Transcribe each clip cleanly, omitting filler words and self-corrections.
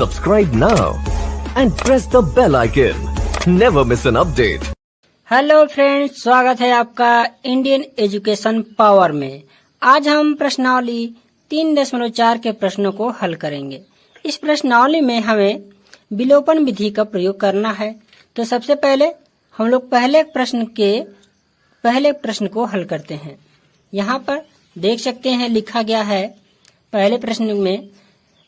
Subscribe now and press the bell icon. Never miss an update. Hello friends, स्वागत है आपका Indian education power में। आज हम प्रश्नावली 3.4 के प्रश्नों को हल करेंगे। इस प्रश्नावली में हमें विलोपन विधि का प्रयोग करना है। तो सबसे पहले हम लोग पहले प्रश्न को हल करते हैं। यहाँ पर देख सकते हैं लिखा गया है पहले प्रश्न में,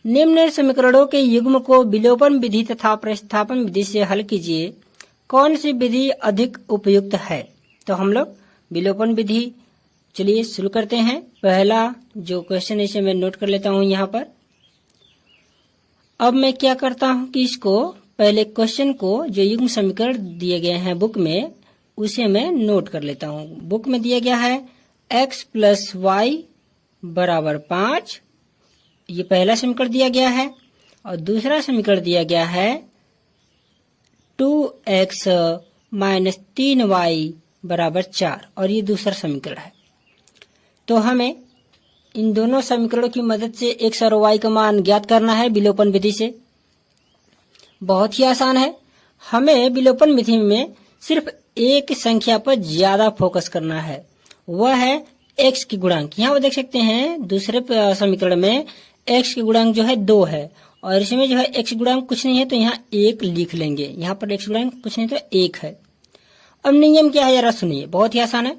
निम्न समीकरणों के युग्म को विलोपन विधि तथा प्रतिस्थापन विधि से हल कीजिए, कौन सी विधि अधिक उपयुक्त है। तो हम लोग विलोपन विधि चलिए शुरू करते हैं। पहला जो क्वेश्चन है इसे मैं नोट कर लेता हूं यहाँ पर। अब मैं क्या करता हूं कि इसको पहले क्वेश्चन को जो युग्म समीकरण दिए गए हैं बुक में उसे मैं नोट कर लेता हूं। बुक में दिया गया है x प्लस वाई बराबर 5, ये पहला समीकरण दिया गया है। और दूसरा समीकरण दिया गया है 2x माइनस 3y बराबर 4, और ये दूसरा समीकरण है। तो हमें इन दोनों समीकरणों की मदद से x और y का मान ज्ञात करना है विलोपन विधि से। बहुत ही आसान है। हमें विलोपन विधि में सिर्फ एक संख्या पर ज्यादा फोकस करना है, वह है x की गुणांक। यहाँ पर देख सकते हैं दूसरे समीकरण में x की गुणांक जो है 2 है, और इसमें जो है x गुणांक कुछ नहीं है तो यहाँ 1 लिख लेंगे। यहाँ पर x गुणांक कुछ नहीं तो 1 है। अब नियम क्या है जरा सुनिए, बहुत ही आसान है।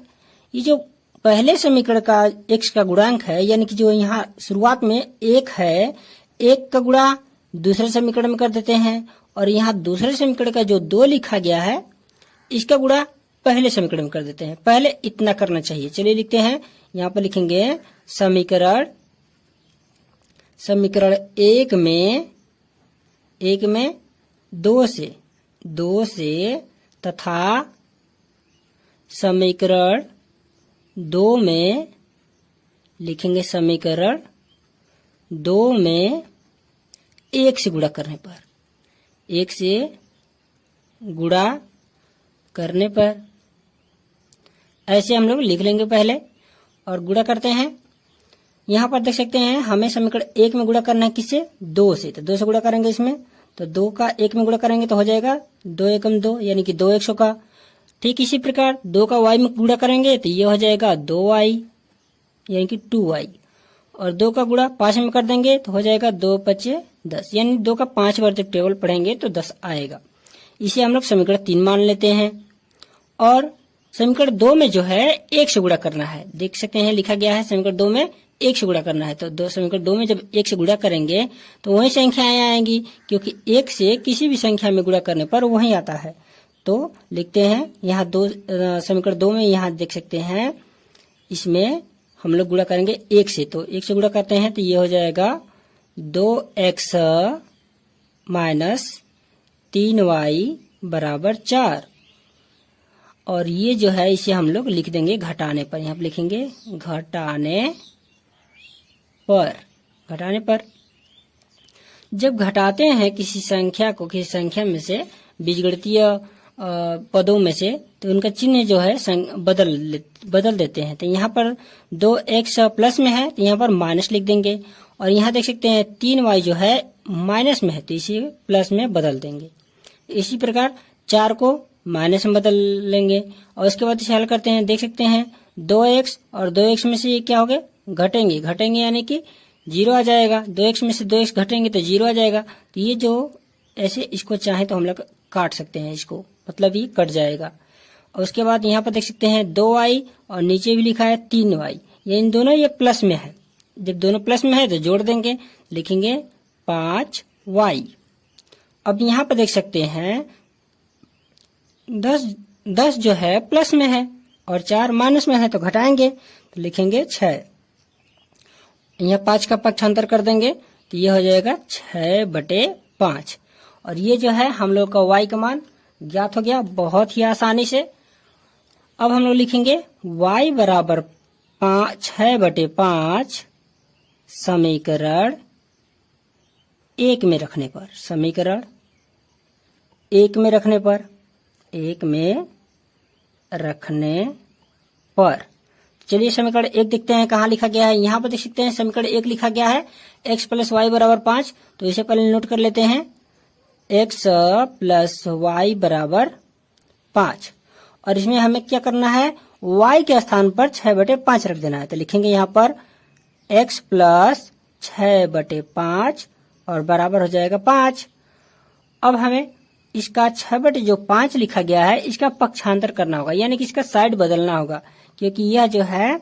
ये जो पहले समीकरण का x का गुणांक है, यानी कि जो यहाँ शुरुआत में 1 है, 1 का गुणा दूसरे समीकरण में कर देते हैं, और यहाँ दूसरे समीकरण का जो 2 लिखा गया है इसका गुणा पहले समीकरण में कर देते हैं। पहले इतना करना चाहिए। चलिए लिखते हैं। यहाँ पर लिखेंगे समीकरण एक में 2 से तथा समीकरण 2 में लिखेंगे समीकरण 2 में 1 से गुणा करने पर, 1 से गुणा करने पर ऐसे हम लोग लिख लेंगे पहले और गुणा करते हैं। यहाँ पर देख सकते हैं हमें समीकरण 1 में गुणा करना है किससे, 2 से। तो 2 से गुणा करेंगे इसमें, तो 2 का 1 में गुणा करेंगे तो हो जाएगा 2 एकम 2 यानी कि 2 100 का। ठीक इसी प्रकार 2 का y में गुणा करेंगे तो ये हो जाएगा 2y यानी कि 2y, और 2 का गुणा 5 में कर देंगे तो हो जाएगा 2 5 10, यानी 2 का 5 बार जब टेबल पढ़ेंगे तो 10 आएगा। इसे हम लोग समीकरण 3 मान लेते हैं। और समीकरण 2 में जो है 1 से गुणा करना है। देख सकते हैं लिखा गया है समीकरण 2 में 1 से गुणा करना है। तो समीकरण 2 में जब 1 से गुणा करेंगे तो वही संख्याएं आएंगी, क्योंकि 1 से किसी भी संख्या में गुणा करने पर वही आता है। तो लिखते हैं यहाँ समीकरण 2 में यहाँ देख सकते हैं इसमें हम लोग गुणा करेंगे 1 से, तो 1 से गुणा करते हैं तो ये हो जाएगा 2x माइनस 3y बराबर 4, और ये जो है इसे हम लोग लिख देंगे घटाने पर। यहाँ पर लिखेंगे घटाने पर। जब घटाते हैं किसी संख्या को किसी संख्या में से बीजगणितीय पदों में से, तो उनका चिन्ह जो है बदल देते हैं। तो यहाँ पर 2x प्लस में है तो यहाँ पर माइनस लिख देंगे, और यहाँ देख सकते हैं 3y जो है माइनस में है तो इसे प्लस में बदल देंगे। इसी प्रकार 4 को माइनस में बदल लेंगे, और उसके बाद इसे हल करते हैं। देख सकते हैं 2x और 2x में से ये क्या हो गए, घटेंगे यानी कि 0 आ जाएगा। 2x में से 2x घटेंगे तो 0 आ जाएगा। तो ये जो ऐसे इसको चाहे तो हम लोग काट सकते हैं, इसको मतलब ये कट जाएगा। और उसके बाद यहाँ पर देख सकते हैं 2y और नीचे भी लिखा है 3y, ये इन दोनों ये प्लस में है। जब दोनों प्लस में है तो जोड़ देंगे, लिखेंगे 5y। अब यहाँ पर देख सकते हैं 10 जो है प्लस में है और 4 माइनस में है, तो घटाएंगे तो लिखेंगे 6। यहाँ 5 का पक्षांतर कर देंगे तो ये हो जाएगा 6/5, और ये जो है हम लोग का y का मान ज्ञात हो गया बहुत ही आसानी से। अब हम लोग लिखेंगे y बराबर 6/5 समीकरण 1 में रखने पर, समीकरण 1 में रखने पर चलिए समीकरण 1 देखते हैं कहाँ लिखा गया है। यहाँ पर देख सकते हैं समीकरण 1 लिखा गया है x प्लस वाई बराबर 5। तो इसे पहले नोट कर लेते हैं, x प्लस वाई बराबर 5। और इसमें हमें क्या करना है, y के स्थान पर 6/5 रख देना है। तो लिखेंगे यहाँ पर x प्लस 6/5 और बराबर हो जाएगा 5। अब हमें इसका 6/5 लिखा गया है, इसका पक्षांतर करना होगा, यानी कि इसका साइड बदलना होगा, क्योंकि यह जो है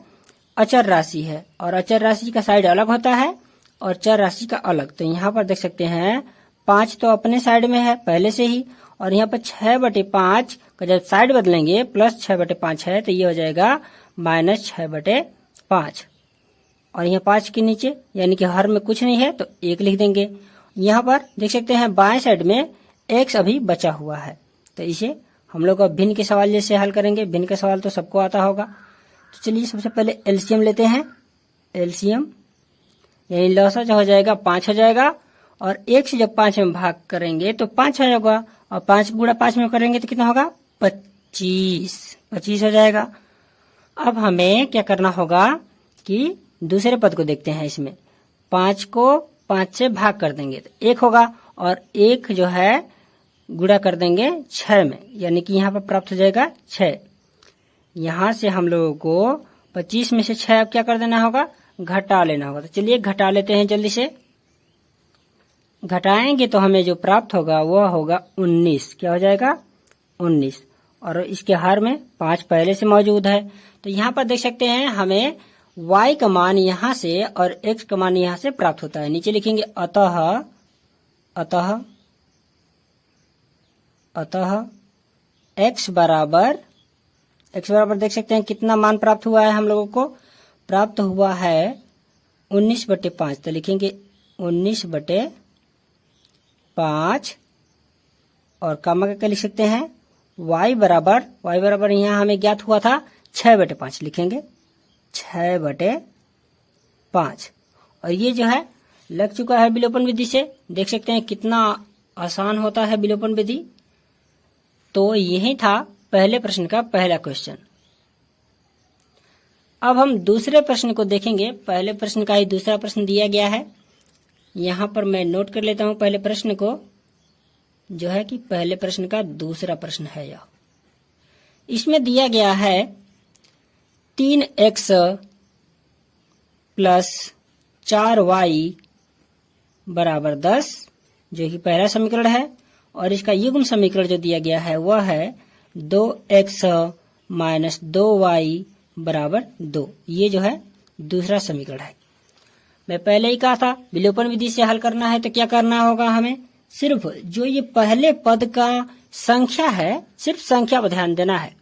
अचर राशि है और अचर राशि का साइड अलग होता है और चर राशि का अलग। तो यहाँ पर देख सकते हैं 5 तो अपने साइड में है पहले से ही, और यहाँ पर 6/5 का जब साइड बदलेंगे प्लस 6/5 है तो ये हो जाएगा माइनस 6/5। और यहाँ 5 के नीचे यानी कि हर में कुछ नहीं है तो 1 लिख देंगे। यहाँ पर देख सकते हैं बाएं साइड में x अभी बचा हुआ है, तो इसे हम लोग अब भिन्न के सवाल जैसे हल करेंगे। भिन्न का सवाल तो सबको आता होगा। तो चलिए सबसे पहले एलसीएम लेते हैं। एलसीएम यानी लौसा जो हो जाएगा 5 हो जाएगा, और 1 से जब 5 में भाग करेंगे तो 5 हो जाएगा, और 5 गुणा 5 में करेंगे तो कितना होगा 25 हो जाएगा। अब हमें क्या करना होगा कि दूसरे पद को देखते हैं। इसमें 5 को 5 से भाग कर देंगे तो 1 होगा, और 1 जो है गुणा कर देंगे 6 में, यानी कि यहाँ पर प्राप्त हो जाएगा 6। यहाँ से हम लोगों को 25 में से 6 अब क्या कर देना होगा, घटा लेना होगा। तो चलिए घटा लेते हैं जल्दी से। घटाएंगे तो हमें जो प्राप्त होगा वह होगा 19। क्या हो जाएगा 19, और इसके हर में 5 पहले से मौजूद है। तो यहाँ पर देख सकते हैं हमें y का मान यहाँ से और x का मान यहाँ से प्राप्त होता है। नीचे लिखेंगे अतः x बराबर देख सकते हैं कितना मान प्राप्त हुआ है, हम लोगों को प्राप्त हुआ है 19/5। तो लिखेंगे 19/5 और कामा करके लिख सकते हैं y बराबर यहाँ हमें ज्ञात हुआ था 6/5, लिखेंगे 6/5। और ये जो है लग चुका है विलोपन विधि से। देख सकते हैं कितना आसान होता है विलोपन विधि। तो यही था पहले प्रश्न का पहला क्वेश्चन। अब हम दूसरे प्रश्न को देखेंगे। पहले प्रश्न का ही दूसरा प्रश्न दिया गया है। यहाँ पर मैं नोट कर लेता हूँ पहले प्रश्न को, जो है कि पहले प्रश्न का दूसरा प्रश्न है यह। इसमें दिया गया है 3x प्लस 4y बराबर 10, जो कि पहला समीकरण है, और इसका युग्म समीकरण जो दिया गया है वह है 2x माइनस 2y बराबर 2। ये जो है दूसरा समीकरण है। मैं पहले ही कहा था विलोपन विधि से हल करना है तो क्या करना होगा, हमें सिर्फ जो ये पहले पद का संख्या है, सिर्फ संख्या पर ध्यान देना है।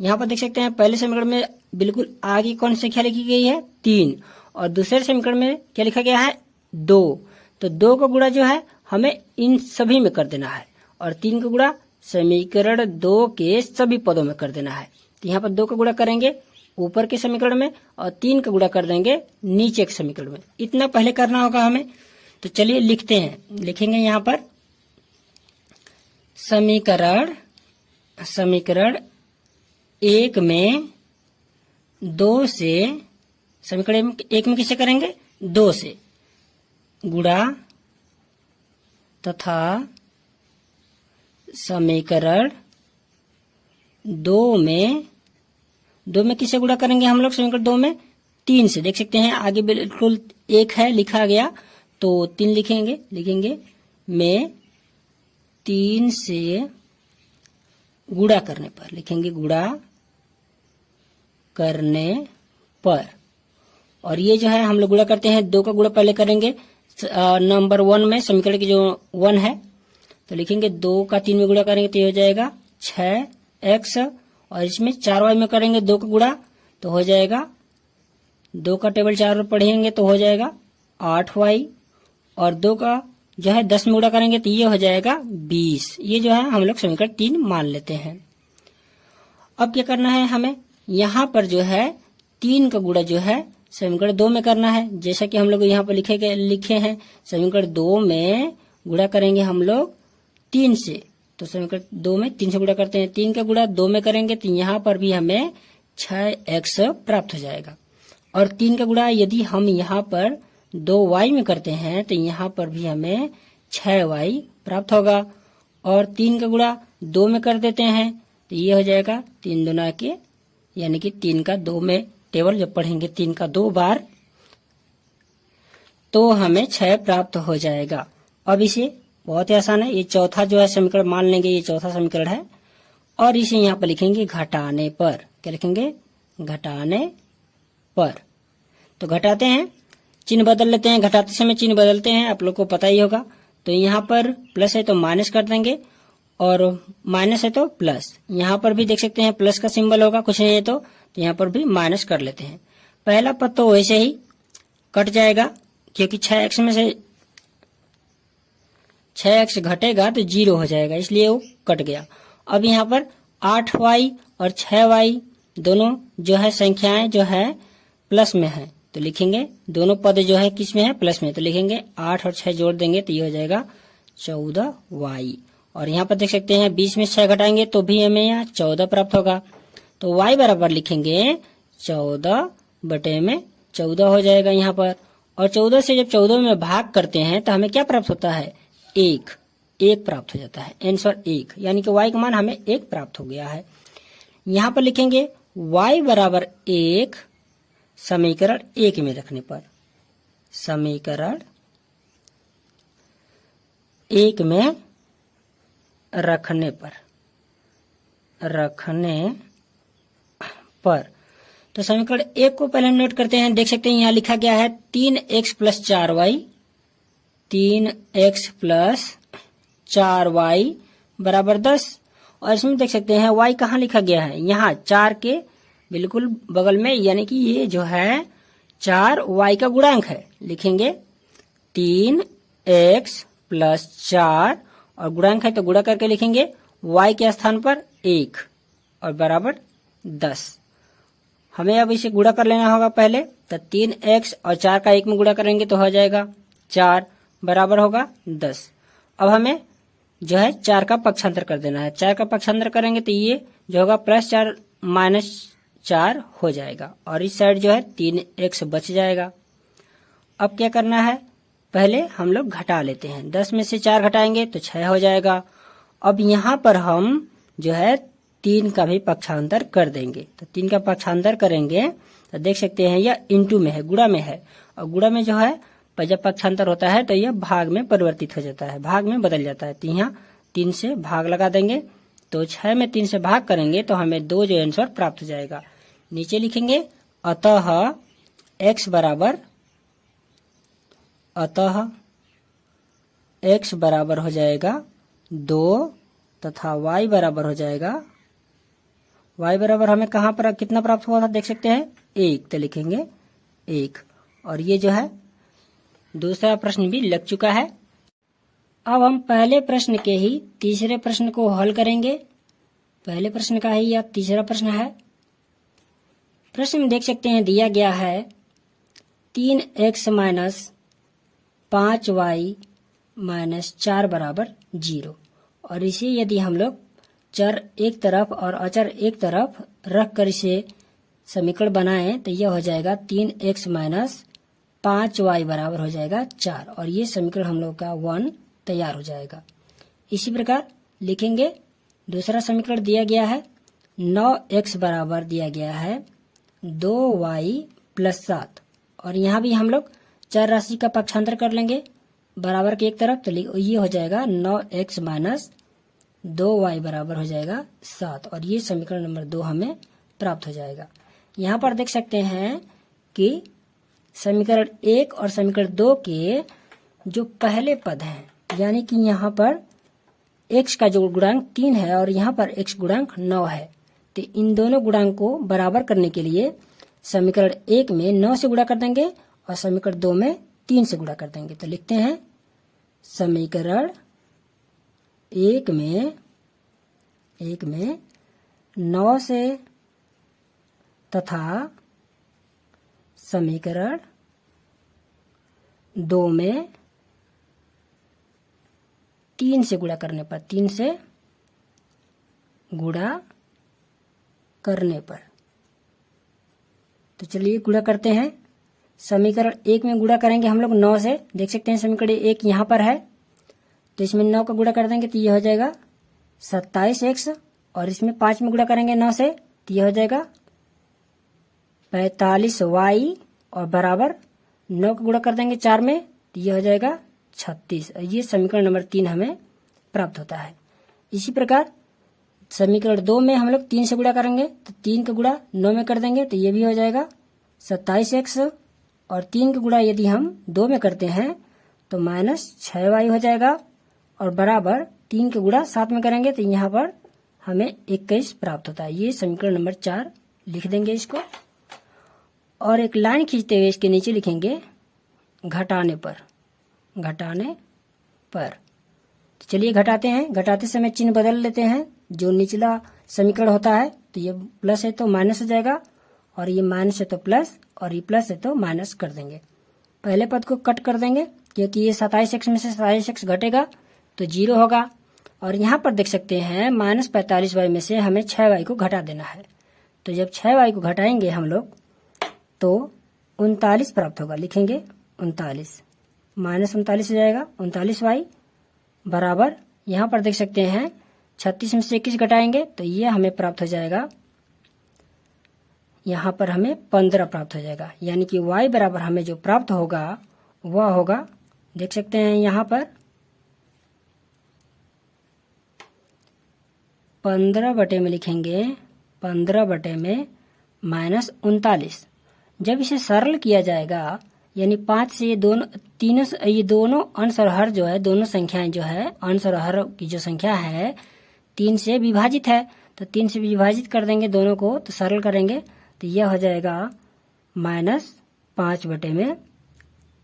यहाँ पर देख सकते हैं पहले समीकरण में बिल्कुल आगे कौन सी संख्या लिखी गई है 3, और दूसरे समीकरण में क्या लिखा गया है 2। तो 2 का गुणा जो है हमें इन सभी में कर देना है, और 3 का गुणा समीकरण 2 के सभी पदों में कर देना है। तो यहाँ पर 2 का गुणा करेंगे ऊपर के समीकरण में, और 3 का गुणा कर देंगे नीचे के समीकरण में। इतना पहले करना होगा हमें। तो चलिए लिखते हैं। लिखेंगे यहाँ पर समीकरण 1 में 2 से, समीकरण 1 में किसे करेंगे 2 से गुणा, तथा समीकरण 2 में किसे गुणा करेंगे हम लोग, समीकरण 2 में 3 से। देख सकते हैं आगे बिल्कुल 1 है लिखा गया तो 3 लिखेंगे में 3 से गुणा करने पर, लिखेंगे गुणा करने पर। और ये जो है हम लोग गुणा करते हैं, 2 का गुणा पहले करेंगे नंबर 1 में, समीकरण की जो 1 है, तो लिखेंगे 2 का 3 में गुणा करेंगे तो ये हो जाएगा 6x, और इसमें 4y में करेंगे 2 का गुणा तो हो जाएगा 2 का टेबल 4 में पढ़ेंगे तो हो जाएगा 8y, और 2 का जो है 10 में गुणा करेंगे तो ये हो जाएगा 20। ये जो है हम लोग समीकरण 3 मान लेते हैं। अब क्या करना है हमें, यहाँ पर जो है 3 का गुणा जो है समीकरण 2 में करना है, जैसा कि हम लोग यहाँ पर लिखे हैं। समीकरण 2 में गुणा करेंगे हम लोग 3 से, तो समीकरण 2 में 3 से गुणा करते हैं। 3 का गुणा 2 में करेंगे तो यहाँ पर भी हमें 6x प्राप्त हो जाएगा। और 3 का गुणा यदि हम यहाँ पर 2y में करते हैं तो यहाँ पर भी हमें 6y प्राप्त होगा। और 3 का गुणा 2 में कर देते हैं तो ये हो जाएगा 3 दूना के, यानी कि 3 का 2 में टेबल जब पढ़ेंगे 3 का 2 बार तो हमें 6 प्राप्त हो जाएगा। अब इसे बहुत ही आसान है, ये चौथा जो है समीकरण मान लेंगे, ये चौथा समीकरण है। और इसे यहाँ पर लिखेंगे घटाने पर। क्या लिखेंगे? घटाने पर। तो घटाते हैं, चिन्ह बदल लेते हैं, घटाते समय चिन्ह बदलते हैं, आप लोग को पता ही होगा। तो यहाँ पर प्लस है तो माइनस कर देंगे और माइनस है तो प्लस। यहाँ पर भी देख सकते हैं प्लस का सिंबल होगा, कुछ नहीं है तो यहाँ पर भी माइनस कर लेते हैं। पहला पद तो वैसे ही कट जाएगा क्योंकि 6x में से 6x घटेगा तो 0 हो जाएगा, इसलिए वो कट गया। अब यहाँ पर 8y और 6y दोनों जो है संख्याएं जो है प्लस में है तो लिखेंगे, दोनों पद जो है किस में है? प्लस में। तो लिखेंगे 8 और 6 जोड़ देंगे तो ये हो जाएगा 14y। और यहाँ पर देख सकते हैं 20 में 6 घटाएंगे तो भी हमें यहाँ 14 प्राप्त होगा। तो y बराबर लिखेंगे 14 बटे में 14 हो जाएगा यहाँ पर। और 14 से जब 14 में भाग करते हैं तो हमें क्या प्राप्त होता है? 1 प्राप्त हो जाता है, आंसर 1, यानी कि y का मान हमें 1 प्राप्त हो गया है। यहाँ पर लिखेंगे y बराबर 1 समीकरण 1 में रखने पर, समीकरण 1 में रखने पर तो समीकरण 1 को पहले नोट करते हैं। देख सकते हैं यहाँ लिखा गया है 3x plus 4y, 3x plus 4y बराबर 10। और इसमें देख सकते हैं y कहाँ लिखा गया है? यहाँ 4 के बिल्कुल बगल में, यानी कि ये जो है 4y का गुणांक है। लिखेंगे 3x प्लस 4 और गुणांक है तो गुणा करके लिखेंगे y के स्थान पर 1 और बराबर 10। हमें अब इसे गुणा कर लेना होगा पहले। तो 3x और 4 का 1 में गुणा करेंगे तो हो जाएगा 4 बराबर होगा 10। अब हमें जो है 4 का पक्षांतर कर देना है। 4 का पक्षांतर करेंगे तो ये जो होगा प्लस 4 माइनस 4 हो जाएगा और इस साइड जो है 3x बच जाएगा। अब क्या करना है? पहले हम लोग घटा लेते हैं। 10 में से 4 घटाएंगे तो 6 हो जाएगा। अब यहाँ पर हम जो है 3 का भी पक्षांतर कर देंगे। तो 3 का पक्षांतर करेंगे तो देख सकते हैं यह इंटू में है, गुणा में है। और गुणा में जो है जब पक्षांतर होता है तो यह भाग में परिवर्तित हो जाता है, भाग में बदल जाता है। तो यहाँ 3 से भाग लगा देंगे तो 6 में 3 से भाग करेंगे तो हमें 2 जो आंसर प्राप्त हो जाएगा। नीचे लिखेंगे अतः x बराबर हो जाएगा 2 तथा y बराबर हो जाएगा, y बराबर हमें कहाँ पर कितना प्राप्त हुआ था? देख सकते हैं 1, तो लिखेंगे 1। और ये जो है दूसरा प्रश्न भी लग चुका है। अब हम पहले प्रश्न के ही तीसरे प्रश्न को हल करेंगे। पहले प्रश्न का ही यह तीसरा प्रश्न है। प्रश्न में देख सकते हैं दिया गया है 3x माइनस 5y माइनस 4 बराबर 0। और इसे यदि हम लोग चर एक तरफ और अचर एक तरफ रख कर इसे समीकरण बनाएं तो यह हो जाएगा 3x माइनस 5y बराबर हो जाएगा 4 और ये समीकरण हम लोग का 1 तैयार हो जाएगा। इसी प्रकार लिखेंगे दूसरा समीकरण दिया गया है 9x बराबर दिया गया है 2y प्लस 7 और यहाँ भी हम लोग चर राशि का पक्षांतर कर लेंगे बराबर के एक तरफ। तो ये हो जाएगा 9x माइनस 2y बराबर हो जाएगा 7 और ये समीकरण नंबर 2 हमें प्राप्त हो जाएगा। यहाँ पर देख सकते हैं कि समीकरण 1 और समीकरण 2 के जो पहले पद हैं, यानी कि यहाँ पर x का जो गुणांक 3 है और यहाँ पर x गुणांक 9 है, तो इन दोनों गुणांक को बराबर करने के लिए समीकरण 1 में 9 से गुणा कर देंगे और समीकरण 2 में 3 से गुणा कर देंगे। तो लिखते हैं समीकरण 1 में 9 से तथा समीकरण 2 में 3 से गुणा करने पर, 3 से गुणा करने पर तो चलिए गुणा करते हैं। समीकरण 1 में गुणा करेंगे हम लोग 9 से। देख सकते हैं समीकरण 1 यहाँ पर है, तो इसमें 9 का गुणा कर देंगे तो ये हो जाएगा 27x, और इसमें 5 में गुणा करेंगे 9 से तो ये हो जाएगा 45y, और बराबर 9 का गुणा कर देंगे 4 में तो ये हो जाएगा 36। ये समीकरण नंबर 3 हमें प्राप्त होता है। इसी प्रकार समीकरण 2 में हम लोग 3 से गुणा करेंगे तो 3 का गुणा 9 में कर देंगे तो ये भी हो जाएगा 27x, और 3 का गुणा यदि हम 2 में करते हैं तो -6y हो जाएगा, और बराबर 3 का गुणा 7 में करेंगे तो यहाँ पर हमें 21 प्राप्त होता है। ये समीकरण नंबर 4 लिख देंगे इसको, और एक लाइन खींचते हुए इसके नीचे लिखेंगे घटाने पर। तो चलिए घटाते हैं। घटाते समय चिन्ह बदल लेते हैं। जो निचला समीकरण होता है तो ये प्लस है तो माइनस हो जाएगा, और ये माइनस है तो प्लस, और ये प्लस है तो माइनस कर देंगे। पहले पद को कट कर देंगे क्योंकि ये 27x में से 27x घटेगा तो 0 होगा, और यहाँ पर देख सकते हैं -45y में से हमें 6y को घटा देना है। तो जब 6y को घटाएंगे हम लोग तो 39 प्राप्त होगा। लिखेंगे 39, -39 हो जाएगा 39y, बराबर यहाँ पर देख सकते हैं 36 में से 21 घटाएंगे तो ये हमें प्राप्त हो जाएगा, यहाँ पर हमें 15 प्राप्त हो जाएगा। यानी कि y बराबर हमें जो प्राप्त होगा वह होगा, देख सकते हैं यहाँ पर 15 बटे में लिखेंगे 15 बटे में -39। जब इसे सरल किया जाएगा यानी 5 से ये दोनों अंश और हर जो है, दोनों संख्याएं जो है अंश और हर की जो संख्या है 3 से विभाजित है, तो 3 से विभाजित कर देंगे दोनों को, तो सरल करेंगे तो यह हो जाएगा -5 बटे में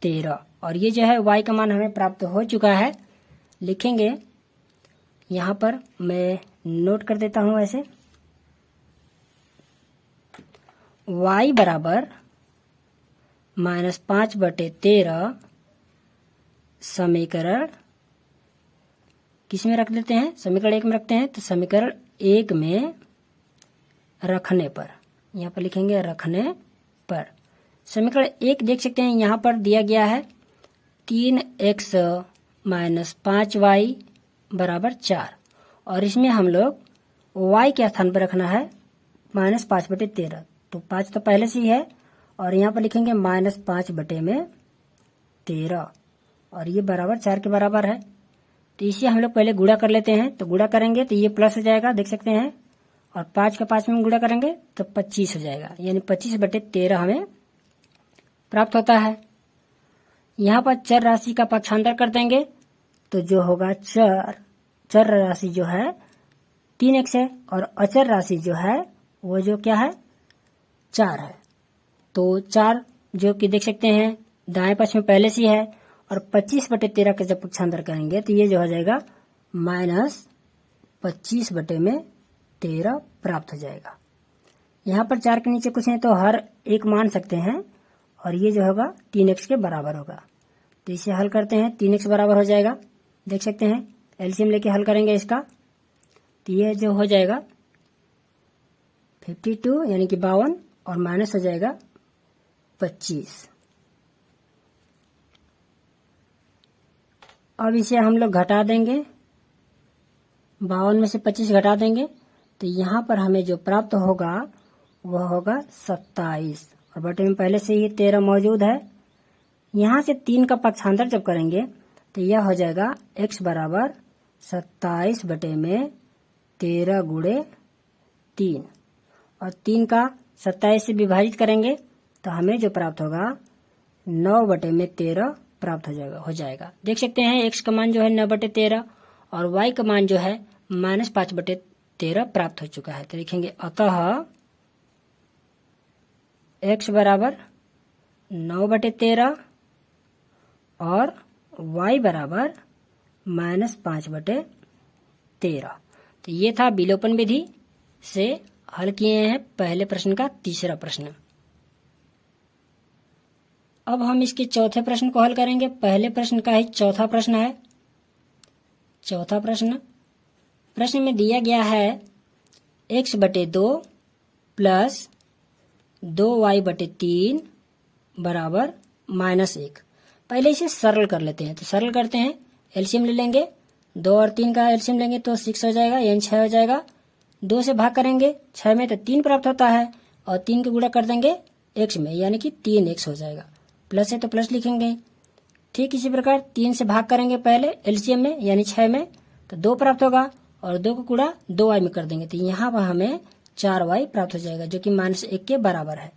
13, और ये जो है y का मान हमें प्राप्त हो चुका है। लिखेंगे यहाँ पर, मैं नोट कर देता हूँ ऐसे, y बराबर -5 बटे 13 समीकरण किस में रख देते हैं, समीकरण 1 में रखते हैं, तो समीकरण 1 में रखने पर, यहाँ पर लिखेंगे रखने पर। समीकरण 1 देख सकते हैं यहाँ पर दिया गया है 3x - 5y बराबर 4, और इसमें हम लोग y के स्थान पर रखना है -5 बटे 13, तो 5 तो पहले से ही है, और यहाँ पर लिखेंगे -5 बटे में 13, और ये बराबर 4 के बराबर है। तो इसे हम लोग पहले गुणा कर लेते हैं, तो गुणा करेंगे तो ये प्लस हो जाएगा, देख सकते हैं, और 5 का 5 में गुणा करेंगे तो 25 हो जाएगा, यानी 25 बटे 13 हमें प्राप्त होता है। यहाँ पर चर राशि का पक्षांतर कर देंगे तो जो होगा चर राशि जो है 3x है, और अचर राशि जो है वो जो क्या है 4 है। तो 4 जो कि देख सकते हैं दाएं पक्ष में पहले से है, और 25 बटे 13 का जब पक्षांतर करेंगे तो ये जो हो जाएगा -25 बटे में 13 प्राप्त हो जाएगा। यहाँ पर 4 के नीचे कुछ नहीं तो हर एक मान सकते हैं, और ये जो होगा 3x के बराबर होगा। तो इसे हल करते हैं, 3x बराबर हो जाएगा, देख सकते हैं एलसीएम लेके हल करेंगे इसका, तो ये जो हो जाएगा 52 यानी कि 52, और माइनस हो जाएगा 25। अब इसे हम लोग घटा देंगे, 52 में से 25 घटा देंगे तो यहाँ पर हमें जो प्राप्त होगा वह होगा 27, और बटे में पहले से ही 13 मौजूद है। यहाँ से 3 का पक्षांतर जब करेंगे तो यह हो जाएगा x बराबर 27 बटे में 13 गुणे 3, और 3 का 27 से विभाजित करेंगे तो हमें जो प्राप्त होगा 9 बटे में 13 प्राप्त हो जाएगा। देख सकते हैं x का मान जो है 9 बटे 13, और y का मान जो है -5 बटे 13 प्राप्त हो चुका है। तो लिखेंगे अतः x बराबर 9 बटे 13 और y बराबर -5 बटे 13। तो ये था विलोपन विधि से हल किए हैं पहले प्रश्न का तीसरा प्रश्न। अब हम इसके चौथे प्रश्न को हल करेंगे। पहले प्रश्न का ही चौथा प्रश्न है। चौथा प्रश्न में दिया गया है x बटे 2 प्लस 2y/3 बराबर -1। पहले इसे सरल कर लेते हैं, तो सरल करते हैं, एलसीएम ले लेंगे, 2 और 3 का एलसीएम लेंगे तो 6 हो जाएगा, यानी 6 हो जाएगा। 2 से भाग करेंगे 6 में तो 3 प्राप्त होता है, और 3 को गुणा कर देंगे x में, यानी कि 3x हो जाएगा। प्लस है तो प्लस लिखेंगे। ठीक इसी प्रकार 3 से भाग करेंगे पहले एलसीएम में, यानी 6 में, तो 2 प्राप्त होगा, और 2 को गुणा 2y में कर देंगे तो यहाँ पर हमें 4y प्राप्त हो जाएगा, जो कि -1 के बराबर है।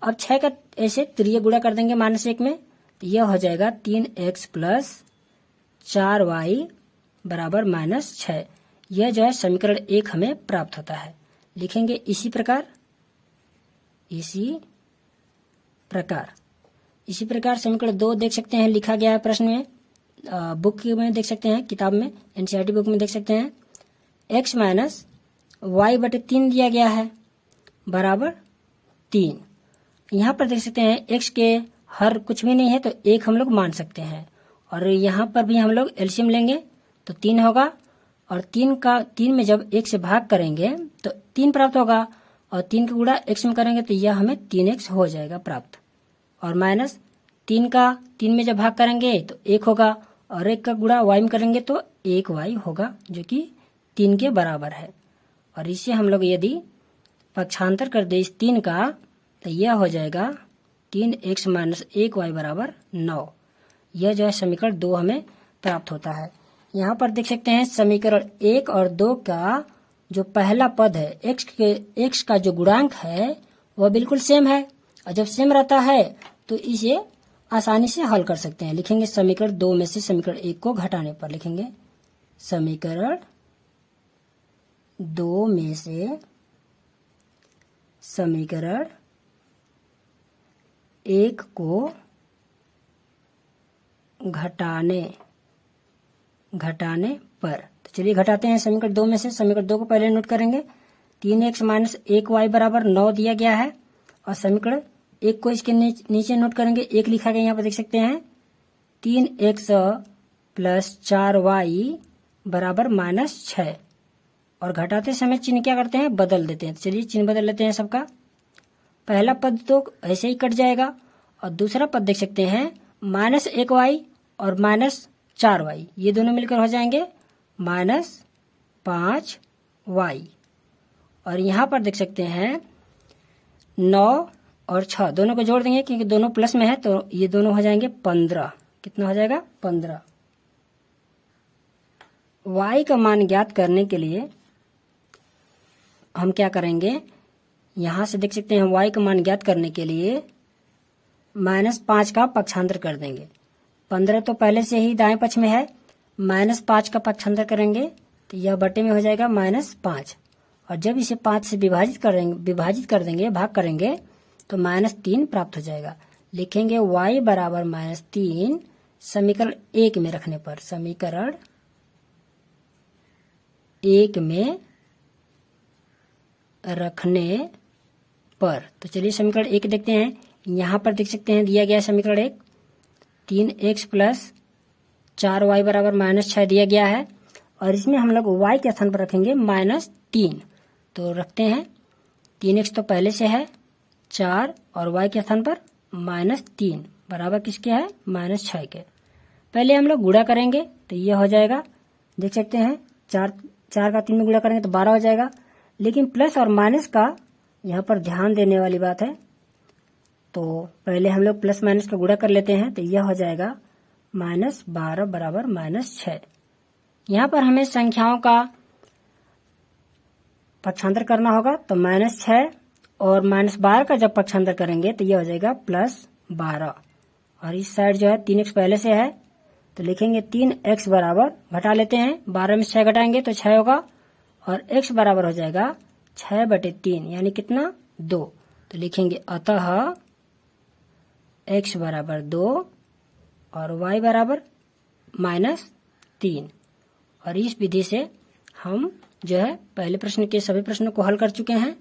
अब 6 का ऐसे त्रिय गुणा कर देंगे -1 में, तो यह हो जाएगा 3x प्लस 4y बराबर -6। यह जो है समीकरण 1 हमें प्राप्त होता है। लिखेंगे इसी प्रकार समीकरण 2 देख सकते हैं, लिखा गया है प्रश्न में, बुक में देख सकते हैं, किताब में, एनसीईआरटी बुक में देख सकते हैं। x माइनस y/3 दिया गया है बराबर 3। यहाँ पर देख सकते हैं x के हर कुछ भी नहीं है तो 1 हम लोग मान सकते हैं, और यहाँ पर भी हम लोग एलसीएम लेंगे तो 3 होगा, और 3 में जब 1 से भाग करेंगे तो 3 प्राप्त होगा, और 3 का गुणा x में करेंगे तो यह हमें 3x हो जाएगा प्राप्त, और माइनस 3 में जब भाग करेंगे तो 1 होगा, और 1 का गुणा y में करेंगे तो 1y होगा, जो कि 3 के बराबर है। और इसे हम लोग यदि पक्षांतर कर दे इस 3 का, तो यह हो जाएगा 3x माइनस 1y बराबर 9। यह जो है समीकरण 2 हमें प्राप्त होता है। यहाँ पर देख सकते हैं समीकरण 1 और 2 का जो पहला पद है, x का जो गुणांक है वह बिल्कुल सेम है, और जब सेम रहता है तो इसे आसानी से हल कर सकते हैं। लिखेंगे समीकरण 2 में से समीकरण 1 को घटाने पर, लिखेंगे समीकरण 2 में से समीकरण 1 को घटाने पर, तो चलिए घटाते हैं समीकरण 2 में से। समीकरण 2 को पहले नोट करेंगे, 3x माइनस 1y बराबर 9 दिया गया है, और समीकरण 1 को इसके नीचे नोट करेंगे, 1 लिखा गया यहाँ पर देख सकते हैं, 3x प्लस 4y बराबर -6, और घटाते समय चिन्ह क्या करते हैं, बदल देते हैं। चलिए चिन्ह बदल लेते हैं सबका। पहला पद तो ऐसे ही कट जाएगा, और दूसरा पद देख सकते हैं -1y और -4y, ये दोनों मिलकर हो जाएंगे -5y, और यहाँ पर देख सकते हैं 9 और 6 दोनों को जोड़ देंगे क्योंकि दोनों प्लस में है, तो ये दोनों हो जाएंगे 15। कितना हो जाएगा, 15। y का मान ज्ञात करने के लिए हम क्या करेंगे, यहाँ से देख सकते हैं y का मान ज्ञात करने के लिए -5 का पक्षांतर कर देंगे। 15 तो पहले से ही दाएं पक्ष में है, -5 का पक्षांतर करेंगे तो यह बटे में हो जाएगा -5, और जब इसे 5 से विभाजित कर देंगे, भाग करेंगे तो -3 प्राप्त हो जाएगा। लिखेंगे y बराबर -3 समीकरण 1 में रखने पर, समीकरण 1 में रखने पर। तो चलिए समीकरण 1 देखते हैं। यहाँ पर देख सकते हैं दिया गया समीकरण 1, 3x प्लस 4y बराबर -6 दिया गया है, और इसमें हम लोग y के स्थान पर रखेंगे -3। तो रखते हैं, 3x तो पहले से है 4, और y के स्थान पर -3 बराबर किसके है, -6 के। पहले हम लोग गुणा करेंगे तो ये हो जाएगा, देख सकते हैं 4 का 3 में गुणा करेंगे तो 12 हो जाएगा, लेकिन प्लस और माइनस का यहाँ पर ध्यान देने वाली बात है। तो पहले हम लोग प्लस माइनस का गुणा कर लेते हैं, तो यह हो जाएगा -12 बराबर -6। यहाँ पर हमें संख्याओं का पक्षांतर करना होगा, तो -6 और -12 का जब पक्षांतर करेंगे तो यह हो जाएगा +12, और इस साइड जो है 3x पहले से है तो लिखेंगे 3x बराबर, घटा लेते हैं, 12 में 6 घटाएंगे तो 6 होगा, और x बराबर हो जाएगा 6/3, यानी कितना, 2। तो लिखेंगे अतः x बराबर 2 और y बराबर -3। और इस विधि से हम जो है पहले प्रश्न के सभी प्रश्नों को हल कर चुके हैं।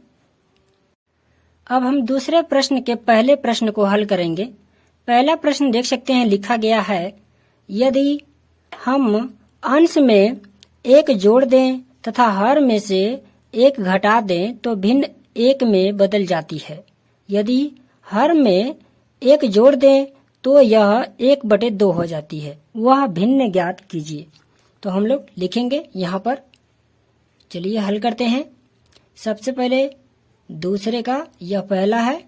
अब हम दूसरे प्रश्न के पहले प्रश्न को हल करेंगे। पहला प्रश्न देख सकते हैं लिखा गया है, यदि हम अंश में 1 जोड़ दें तथा हर में से 1 घटा दें तो भिन्न 1 में बदल जाती है। यदि हर में 1 जोड़ दें तो यह 1/2 हो जाती है, वह भिन्न ज्ञात कीजिए। तो हम लोग लिखेंगे यहाँ पर, चलिए हल करते हैं। सबसे पहले दूसरे का यह पहला है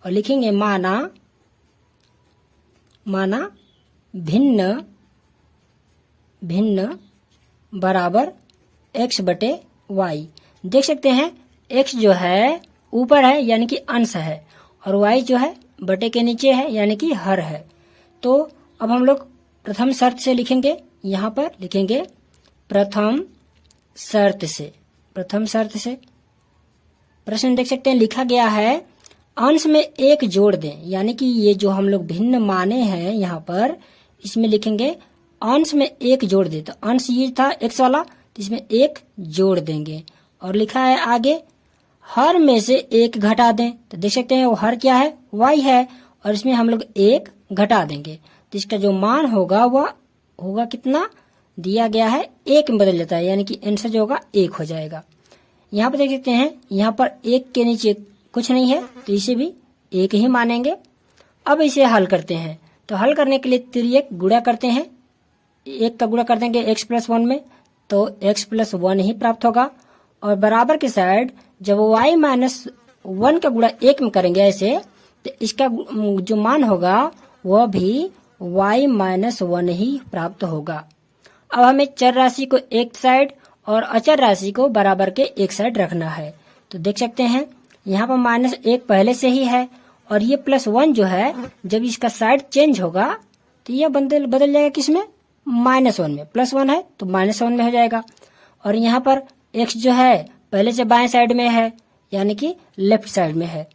और लिखेंगे माना भिन्न बराबर x/y। देख सकते हैं x जो है ऊपर है यानी कि अंश है, और y जो है बटे के नीचे है यानी कि हर है। तो अब हम लोग प्रथम शर्त से लिखेंगे, यहाँ पर लिखेंगे प्रथम शर्त से। प्रश्न देख सकते हैं लिखा गया है अंश में 1 जोड़ दें, यानी कि ये जो हम लोग भिन्न माने हैं यहाँ पर, इसमें लिखेंगे अंश में 1 जोड़ दें। तो अंश ये था x वाला, तो इसमें 1 जोड़ देंगे। और लिखा है आगे हर में से 1 घटा दें। तो देख सकते हैं वो हर क्या है, y है, और इसमें हम लोग 1 घटा देंगे। तो इसका जो मान होगा वह होगा कितना, दिया गया है 1 में बदल जाता है, यानी कि आंसर जो होगा 1 हो जाएगा। यहाँ पर देख सकते हैं यहाँ पर 1 के नीचे कुछ नहीं है, तो इसे भी 1 ही मानेंगे। अब इसे हल करते हैं। तो हल करने के लिए तिर्यक गुणा करते हैं, 1 का गुणा कर देंगे x+1 में, तो x+1 ही प्राप्त होगा। और बराबर की साइड जब y-1 का गुणा 1 में करेंगे ऐसे, तो इसका जो मान होगा वह भी y-1 ही प्राप्त होगा। अब हमें चर राशि को एक साइड और अचर राशि को बराबर के एक साइड रखना है। तो देख सकते हैं यहाँ पर -1 पहले से ही है, और ये +1 जो है जब इसका साइड चेंज होगा तो यह बदल जाएगा किसमें, -1 में। +1 है तो -1 में हो जाएगा। और यहाँ पर x जो है पहले से बाएं साइड में है यानी कि लेफ्ट साइड में है,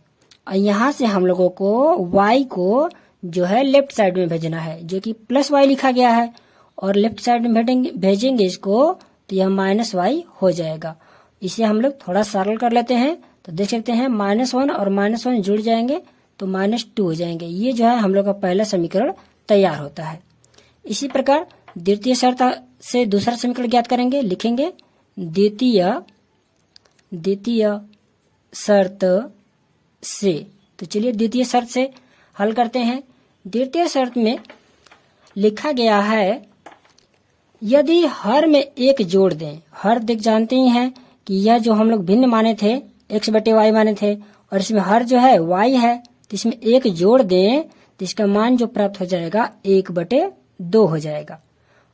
और यहाँ से हम लोगों को y को जो है लेफ्ट साइड में भेजना है, जो कि +y लिखा गया है, और लेफ्ट साइड में भेजेंगे इसको तो यह -y हो जाएगा। इसे हम लोग थोड़ा सरल कर लेते हैं। तो देख सकते हैं -1 और -1 जुड़ जाएंगे तो -2 हो जाएंगे। ये जो है हम लोग का पहला समीकरण तैयार होता है। इसी प्रकार द्वितीय शर्त से दूसरा समीकरण ज्ञात करेंगे, लिखेंगे द्वितीय शर्त से। तो चलिए द्वितीय शर्त से हल करते हैं। द्वितीय शर्त में लिखा गया है यदि हर में 1 जोड़ दें, हर देख जानते ही हैं कि यह जो हम लोग भिन्न माने थे x/y माने थे, और इसमें हर जो है y है, तो इसमें 1 जोड़ दें तो इसका मान जो प्राप्त हो जाएगा 1/2 हो जाएगा।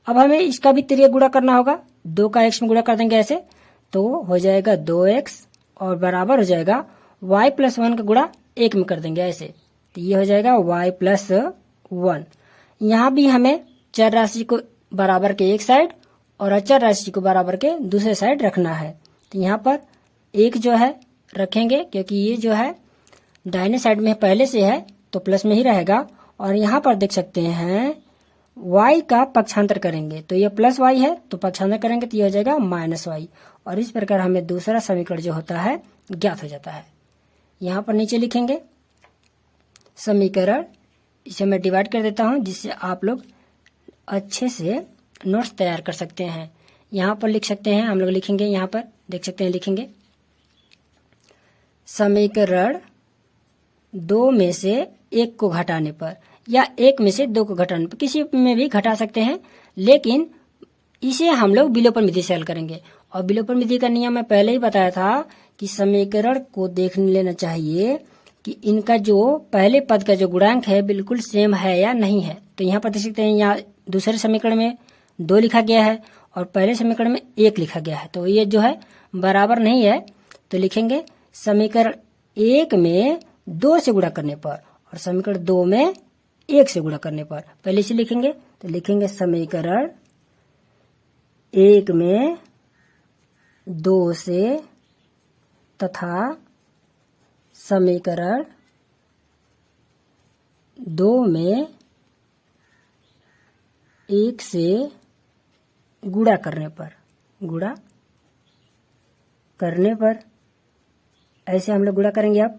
अब हमें इसका भी तिर्यक गुणा करना होगा, 2 का x में गुणा कर देंगे ऐसे, तो हो जाएगा 2x और बराबर हो जाएगा y+1 का गुणा 1 में कर देंगे ऐसे, तो ये हो जाएगा y+1। यहाँ भी हमें चर राशि को बराबर के एक साइड और अचर राशि को बराबर के दूसरे साइड रखना है। तो यहाँ पर 1 जो है रखेंगे, क्योंकि ये जो है दाहिने साइड में पहले से है तो प्लस में ही रहेगा। और यहाँ पर देख सकते हैं y का पक्षांतर करेंगे, तो ये +y है तो पक्षांतर करेंगे तो ये हो जाएगा -y, और इस प्रकार हमें दूसरा समीकरण जो होता है ज्ञात हो जाता है। यहाँ पर नीचे लिखेंगे समीकरण, इसे मैं डिवाइड कर देता हूँ जिससे आप लोग अच्छे से नोट्स तैयार कर सकते हैं। यहाँ पर लिख सकते हैं, हम लोग लिखेंगे यहाँ पर देख सकते हैं, लिखेंगे समीकरण 2 में से 1 को घटाने पर, या 1 में से 2 को घटाने पर, किसी में भी घटा सकते हैं, लेकिन इसे हम लोग विलोपन विधि से हल करेंगे। और विलोपन विधि का नियम मैं पहले ही बताया था कि समीकरण को देख लेना चाहिए कि इनका जो पहले पद का जो गुणांक है बिल्कुल सेम है या नहीं है। तो यहाँ पर देख सकते हैं, यहाँ दूसरे समीकरण में 2 लिखा गया है और पहले समीकरण में 1 लिखा गया है, तो ये जो है बराबर नहीं है। तो लिखेंगे समीकरण 1 में 2 से गुणा करने पर और समीकरण 2 में 1 से गुणा करने पर। पहले से लिखेंगे, तो लिखेंगे समीकरण 1 में 2 से तथा समीकरण 2 में 1 से गुणा करने पर ऐसे हम लोग गुणा करेंगे। अब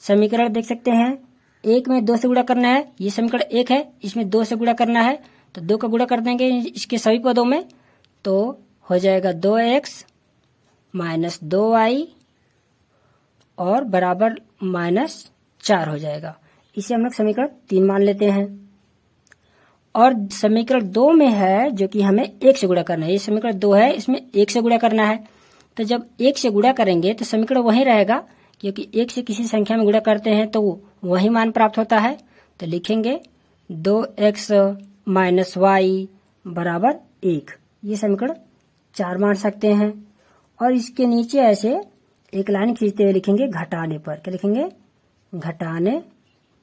समीकरण देख सकते हैं 1 में 2 से गुणा करना है, ये समीकरण 1 है, इसमें 2 से गुणा करना है, तो 2 का गुणा कर देंगे इसके सभी पदों में, तो हो जाएगा 2x - 2y और बराबर -4 हो जाएगा। इसे हम लोग समीकरण 3 मान लेते हैं। और समीकरण 2 में है जो कि हमें 1 से गुणा करना है। ये समीकरण 2 है, इसमें 1 से गुणा करना है। तो जब 1 से गुणा करेंगे तो समीकरण वही रहेगा, क्योंकि 1 से किसी संख्या में गुणा करते हैं तो वही मान प्राप्त होता है। तो लिखेंगे 2x - y बराबर 1। ये समीकरण 4 मान सकते हैं। और इसके नीचे ऐसे एक लाइन खींचते हुए लिखेंगे घटाने पर। क्या लिखेंगे? घटाने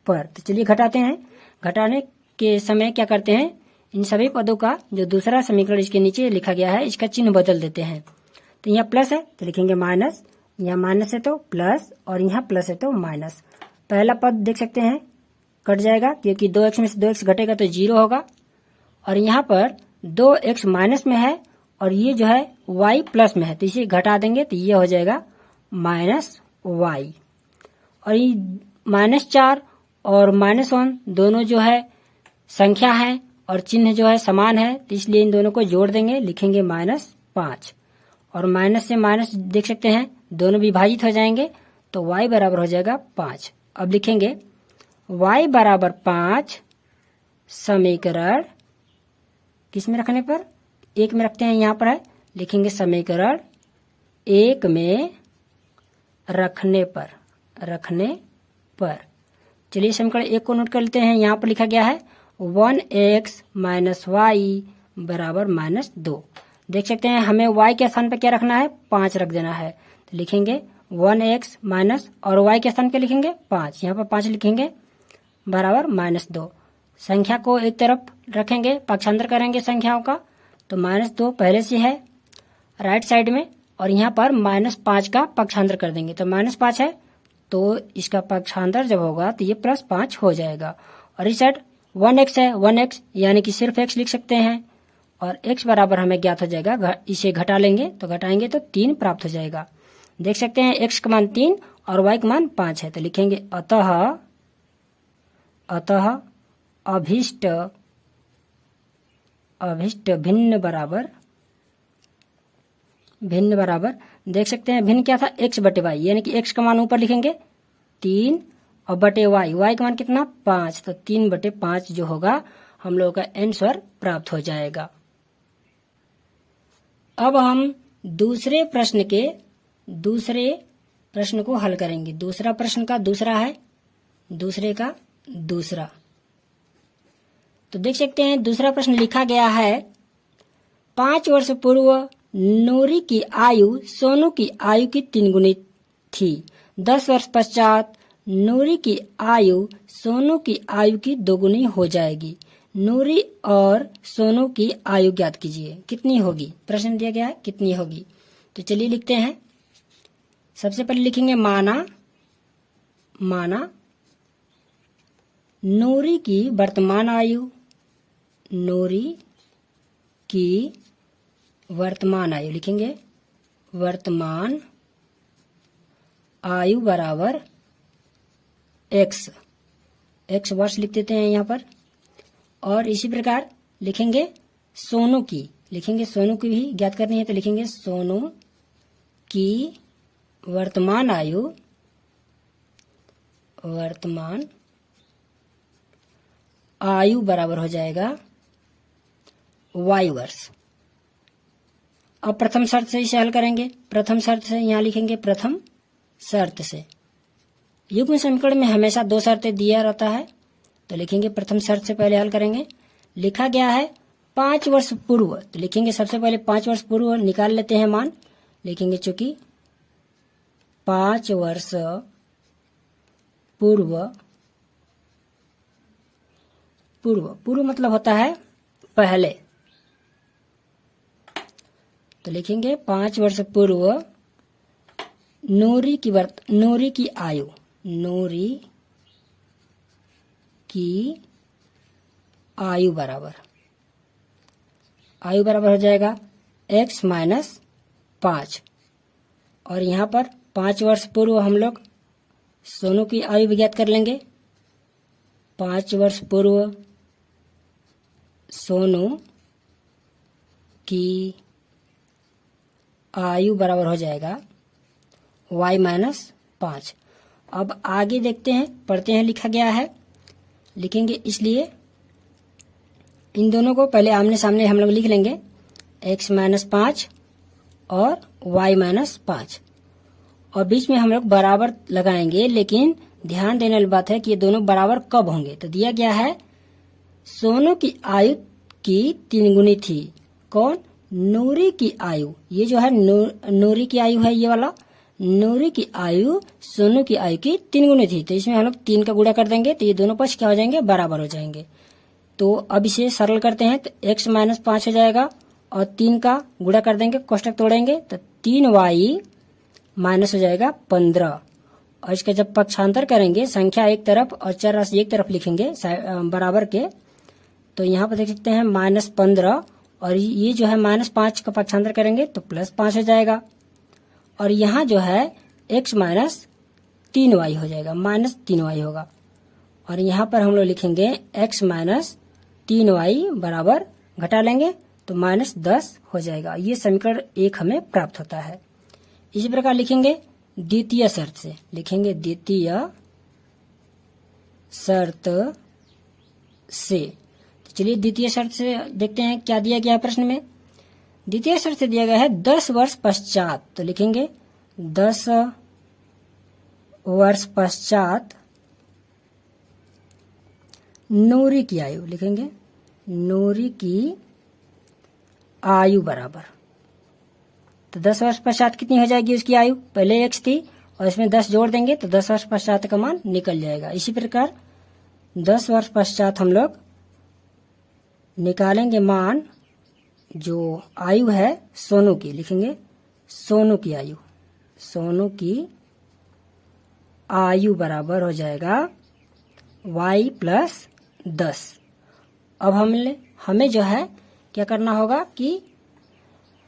पर। तो चलिए घटाते हैं। घटाने के समय क्या करते हैं, इन सभी पदों का जो दूसरा समीकरण इसके नीचे लिखा गया है इसका चिन्ह बदल देते हैं। तो यहाँ प्लस है तो लिखेंगे माइनस, यहाँ माइनस है तो प्लस, और यहाँ प्लस है तो माइनस। पहला पद देख सकते हैं कट जाएगा, क्योंकि 2x में से 2x घटेगा तो 0 होगा। और यहाँ पर 2x माइनस में है और ये जो है y प्लस में है, तो इसे घटा देंगे तो ये हो जाएगा -y। और ये -4 और -1 दोनों जो है संख्या है और चिन्ह जो है समान है, तो इसलिए इन दोनों को जोड़ देंगे, लिखेंगे -5। और माइनस से माइनस देख सकते हैं दोनों विभाजित हो जाएंगे, तो y बराबर हो जाएगा 5। अब लिखेंगे y बराबर 5 समीकरण किस में रखने पर? 1 में रखते हैं, यहाँ पर है, लिखेंगे समीकरण 1 में रखने पर। चलिए समीकरण 1 को नोट कर लेते हैं। यहाँ पर लिखा गया है 1x - y बराबर -2। देख सकते हैं हमें y के स्थान पर क्या रखना है? 5 रख देना है। तो लिखेंगे 1x माइनस और y के स्थान पे लिखेंगे 5, यहाँ पर 5 लिखेंगे बराबर -2। संख्या को एक तरफ रखेंगे, पक्षांतर करेंगे संख्याओं का, तो -2 पहले से है राइट साइड में, और यहाँ पर -5 का पक्षांतर कर देंगे। तो -5 है तो इसका पक्षांतर जब होगा तो ये +5 हो जाएगा। और इस साइड 1x है, 1x यानी कि सिर्फ x लिख सकते हैं, और x बराबर हमें ज्ञात हो जाएगा, इसे घटा लेंगे तो घटाएंगे तो 3 प्राप्त हो जाएगा। देख सकते हैं x का मान 3 और y का मान 5 है, तो लिखेंगे अतः अभिष्ट भिन्न बराबर देख सकते हैं भिन्न क्या था? x बटे y, यानी कि x का मान ऊपर लिखेंगे 3 और बटे y का मान कितना? 5, तो 3 बटे 5 जो होगा हम लोगों का आंसर प्राप्त हो जाएगा। अब हम दूसरे प्रश्न को हल करेंगे। दूसरा प्रश्न का दूसरा है, दूसरे का दूसरा। तो देख सकते हैं दूसरा प्रश्न लिखा गया है 5 वर्ष पूर्व नूरी की आयु सोनू की आयु की 3 गुनी थी। 10 वर्ष पश्चात नूरी की आयु सोनू की आयु की 2 गुनी हो जाएगी। नूरी और सोनू की आयु ज्ञात कीजिए, कितनी होगी? प्रश्न दिया गया है कितनी होगी। तो चलिए लिखते हैं। सबसे पहले लिखेंगे माना नूरी की वर्तमान आयु, नूरी की वर्तमान आयु लिखेंगे वर्तमान आयु बराबर x वर्ष लिख देते हैं यहाँ पर। और इसी प्रकार लिखेंगे सोनू की, भी ज्ञात करनी है, तो लिखेंगे सोनू की वर्तमान आयु बराबर हो जाएगा y वर्ष। अब प्रथम शर्त से इसे हल करेंगे। प्रथम शर्त से यहाँ लिखेंगे प्रथम शर्त से। युग्म समीकरण में हमेशा 2 शर्तें दिया रहता है, तो लिखेंगे प्रथम शर्त से पहले हल करेंगे। लिखा गया है 5 वर्ष पूर्व, तो लिखेंगे सबसे पहले 5 वर्ष पूर्व निकाल लेते हैं मान। लिखेंगे चूंकि 5 वर्ष पूर्व मतलब होता है पहले, तो लिखेंगे 5 वर्ष पूर्व नूरी की आयु बराबर हो जाएगा x माइनस 5। और यहाँ पर 5 वर्ष पूर्व हम लोग सोनू की आयु भी ज्ञात कर लेंगे। 5 वर्ष पूर्व सोनू की आयु बराबर हो जाएगा y माइनस 5। अब आगे देखते हैं, पढ़ते हैं लिखा गया है, लिखेंगे। इसलिए इन दोनों को पहले आमने सामने हम लोग लिख लेंगे, x माइनस 5 और y माइनस 5, और बीच में हम लोग बराबर लगाएंगे। लेकिन ध्यान देने वाली बात है कि ये दोनों बराबर कब होंगे। तो दिया गया है सोनू की आयु की 3 गुनी थी। कौन? नूरी की आयु। ये जो है नूरी की आयु है, ये वाला नूरी की आयु सोनू की आयु की 3 गुनी थी। तो इसमें हम लोग 3 का गुणा कर देंगे तो ये दोनों पक्ष क्या हो जाएंगे? बराबर हो जाएंगे। तो अब इसे सरल करते हैं, तो x माइनस 5 हो जाएगा और 3 का गुणा कर देंगे, कोष्टक तोड़ेंगे तो 3y माइनस हो जाएगा 15। और इसका जब पक्षांतर करेंगे, संख्या एक तरफ और चर राशि एक तरफ लिखेंगे बराबर के, तो यहाँ पर देख सकते हैं -15, और ये जो है -5 का पक्षांतर करेंगे तो +5 हो जाएगा। और यहाँ जो है x माइनस 3y हो जाएगा, -3y होगा। और यहाँ पर हम लोग लिखेंगे x माइनस 3y बराबर, घटा लेंगे तो -10 हो जाएगा। ये समीकरण 1 हमें प्राप्त होता है। इसी प्रकार लिखेंगे द्वितीय शर्त से, लिखेंगे द्वितीय शर्त से। तो चलिए द्वितीय शर्त से देखते हैं क्या दिया गया है प्रश्न में। द्वितीय शर्त से दिया गया है 10 वर्ष पश्चात, तो लिखेंगे 10 वर्ष पश्चात नूरी की आयु, लिखेंगे नूरी की आयु बराबर, तो 10 वर्ष पश्चात कितनी हो जाएगी उसकी आयु? पहले x थी और इसमें 10 जोड़ देंगे तो 10 वर्ष पश्चात का मान निकल जाएगा। इसी प्रकार 10 वर्ष पश्चात हम लोग निकालेंगे मान, जो आयु है सोनू की, लिखेंगे सोनू की आयु, सोनू की आयु बराबर हो जाएगा y प्लस 10। अब हमें जो है क्या करना होगा कि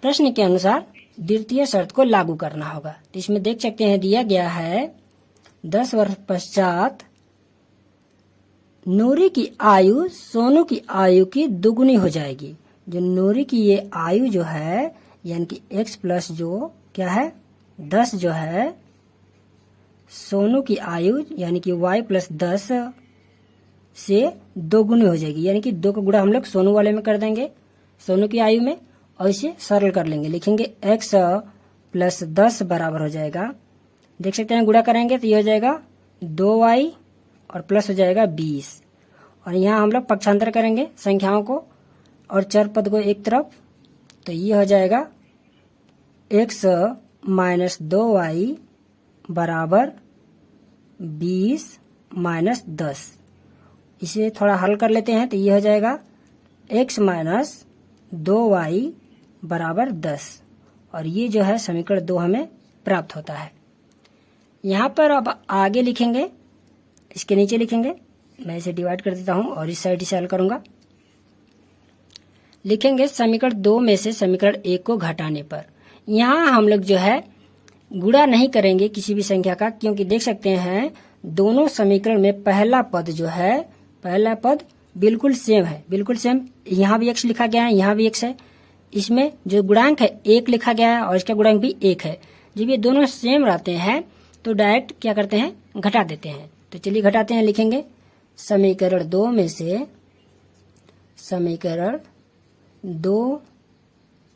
प्रश्न के अनुसार द्वितीय शर्त को लागू करना होगा। तो इसमें देख सकते हैं दिया गया है 10 वर्ष पश्चात नूरी की आयु सोनू की आयु की दुगुनी हो जाएगी। जो नूरी की ये आयु जो है, यानी कि x प्लस जो क्या है 10 जो है सोनू की आयु, यानी कि y प्लस 10 से दोगुनी हो जाएगी। यानी कि 2 का गुणा हम लोग सोनू वाले में कर देंगे, सोनू की आयु में, और इसे सरल कर लेंगे। लिखेंगे x प्लस 10 बराबर हो जाएगा, देख सकते हैं गुणा करेंगे तो ये हो जाएगा 2y और प्लस हो जाएगा 20। और यहाँ हम लोग पक्षांतर करेंगे संख्याओं को और चर पद को एक तरफ, तो ये हो जाएगा x माइनस 2y बराबर 20 माइनस 10। इसे थोड़ा हल कर लेते हैं तो ये हो जाएगा x माइनस 2y बराबर 10, और ये जो है समीकरण 2 हमें प्राप्त होता है। यहाँ पर अब आगे लिखेंगे, इसके नीचे लिखेंगे, मैं इसे डिवाइड कर देता हूँ और इस साइड से हल करूंगा। लिखेंगे समीकरण 2 में से समीकरण 1 को घटाने पर। यहाँ हम लोग जो है गुणा नहीं करेंगे किसी भी संख्या का, क्योंकि देख सकते हैं दोनों समीकरण में पहला पद जो है, पहला पद बिल्कुल सेम है, बिल्कुल सेम। यहाँ भी x लिखा गया है, यहाँ भी x है। इसमें जो गुणांक है 1 लिखा गया है और इसका गुणांक भी 1 है। जब ये दोनों सेम रहते हैं तो डायरेक्ट क्या करते हैं, घटा देते हैं। तो चलिए घटाते हैं, लिखेंगे समीकरण 2 में से, समीकरण 2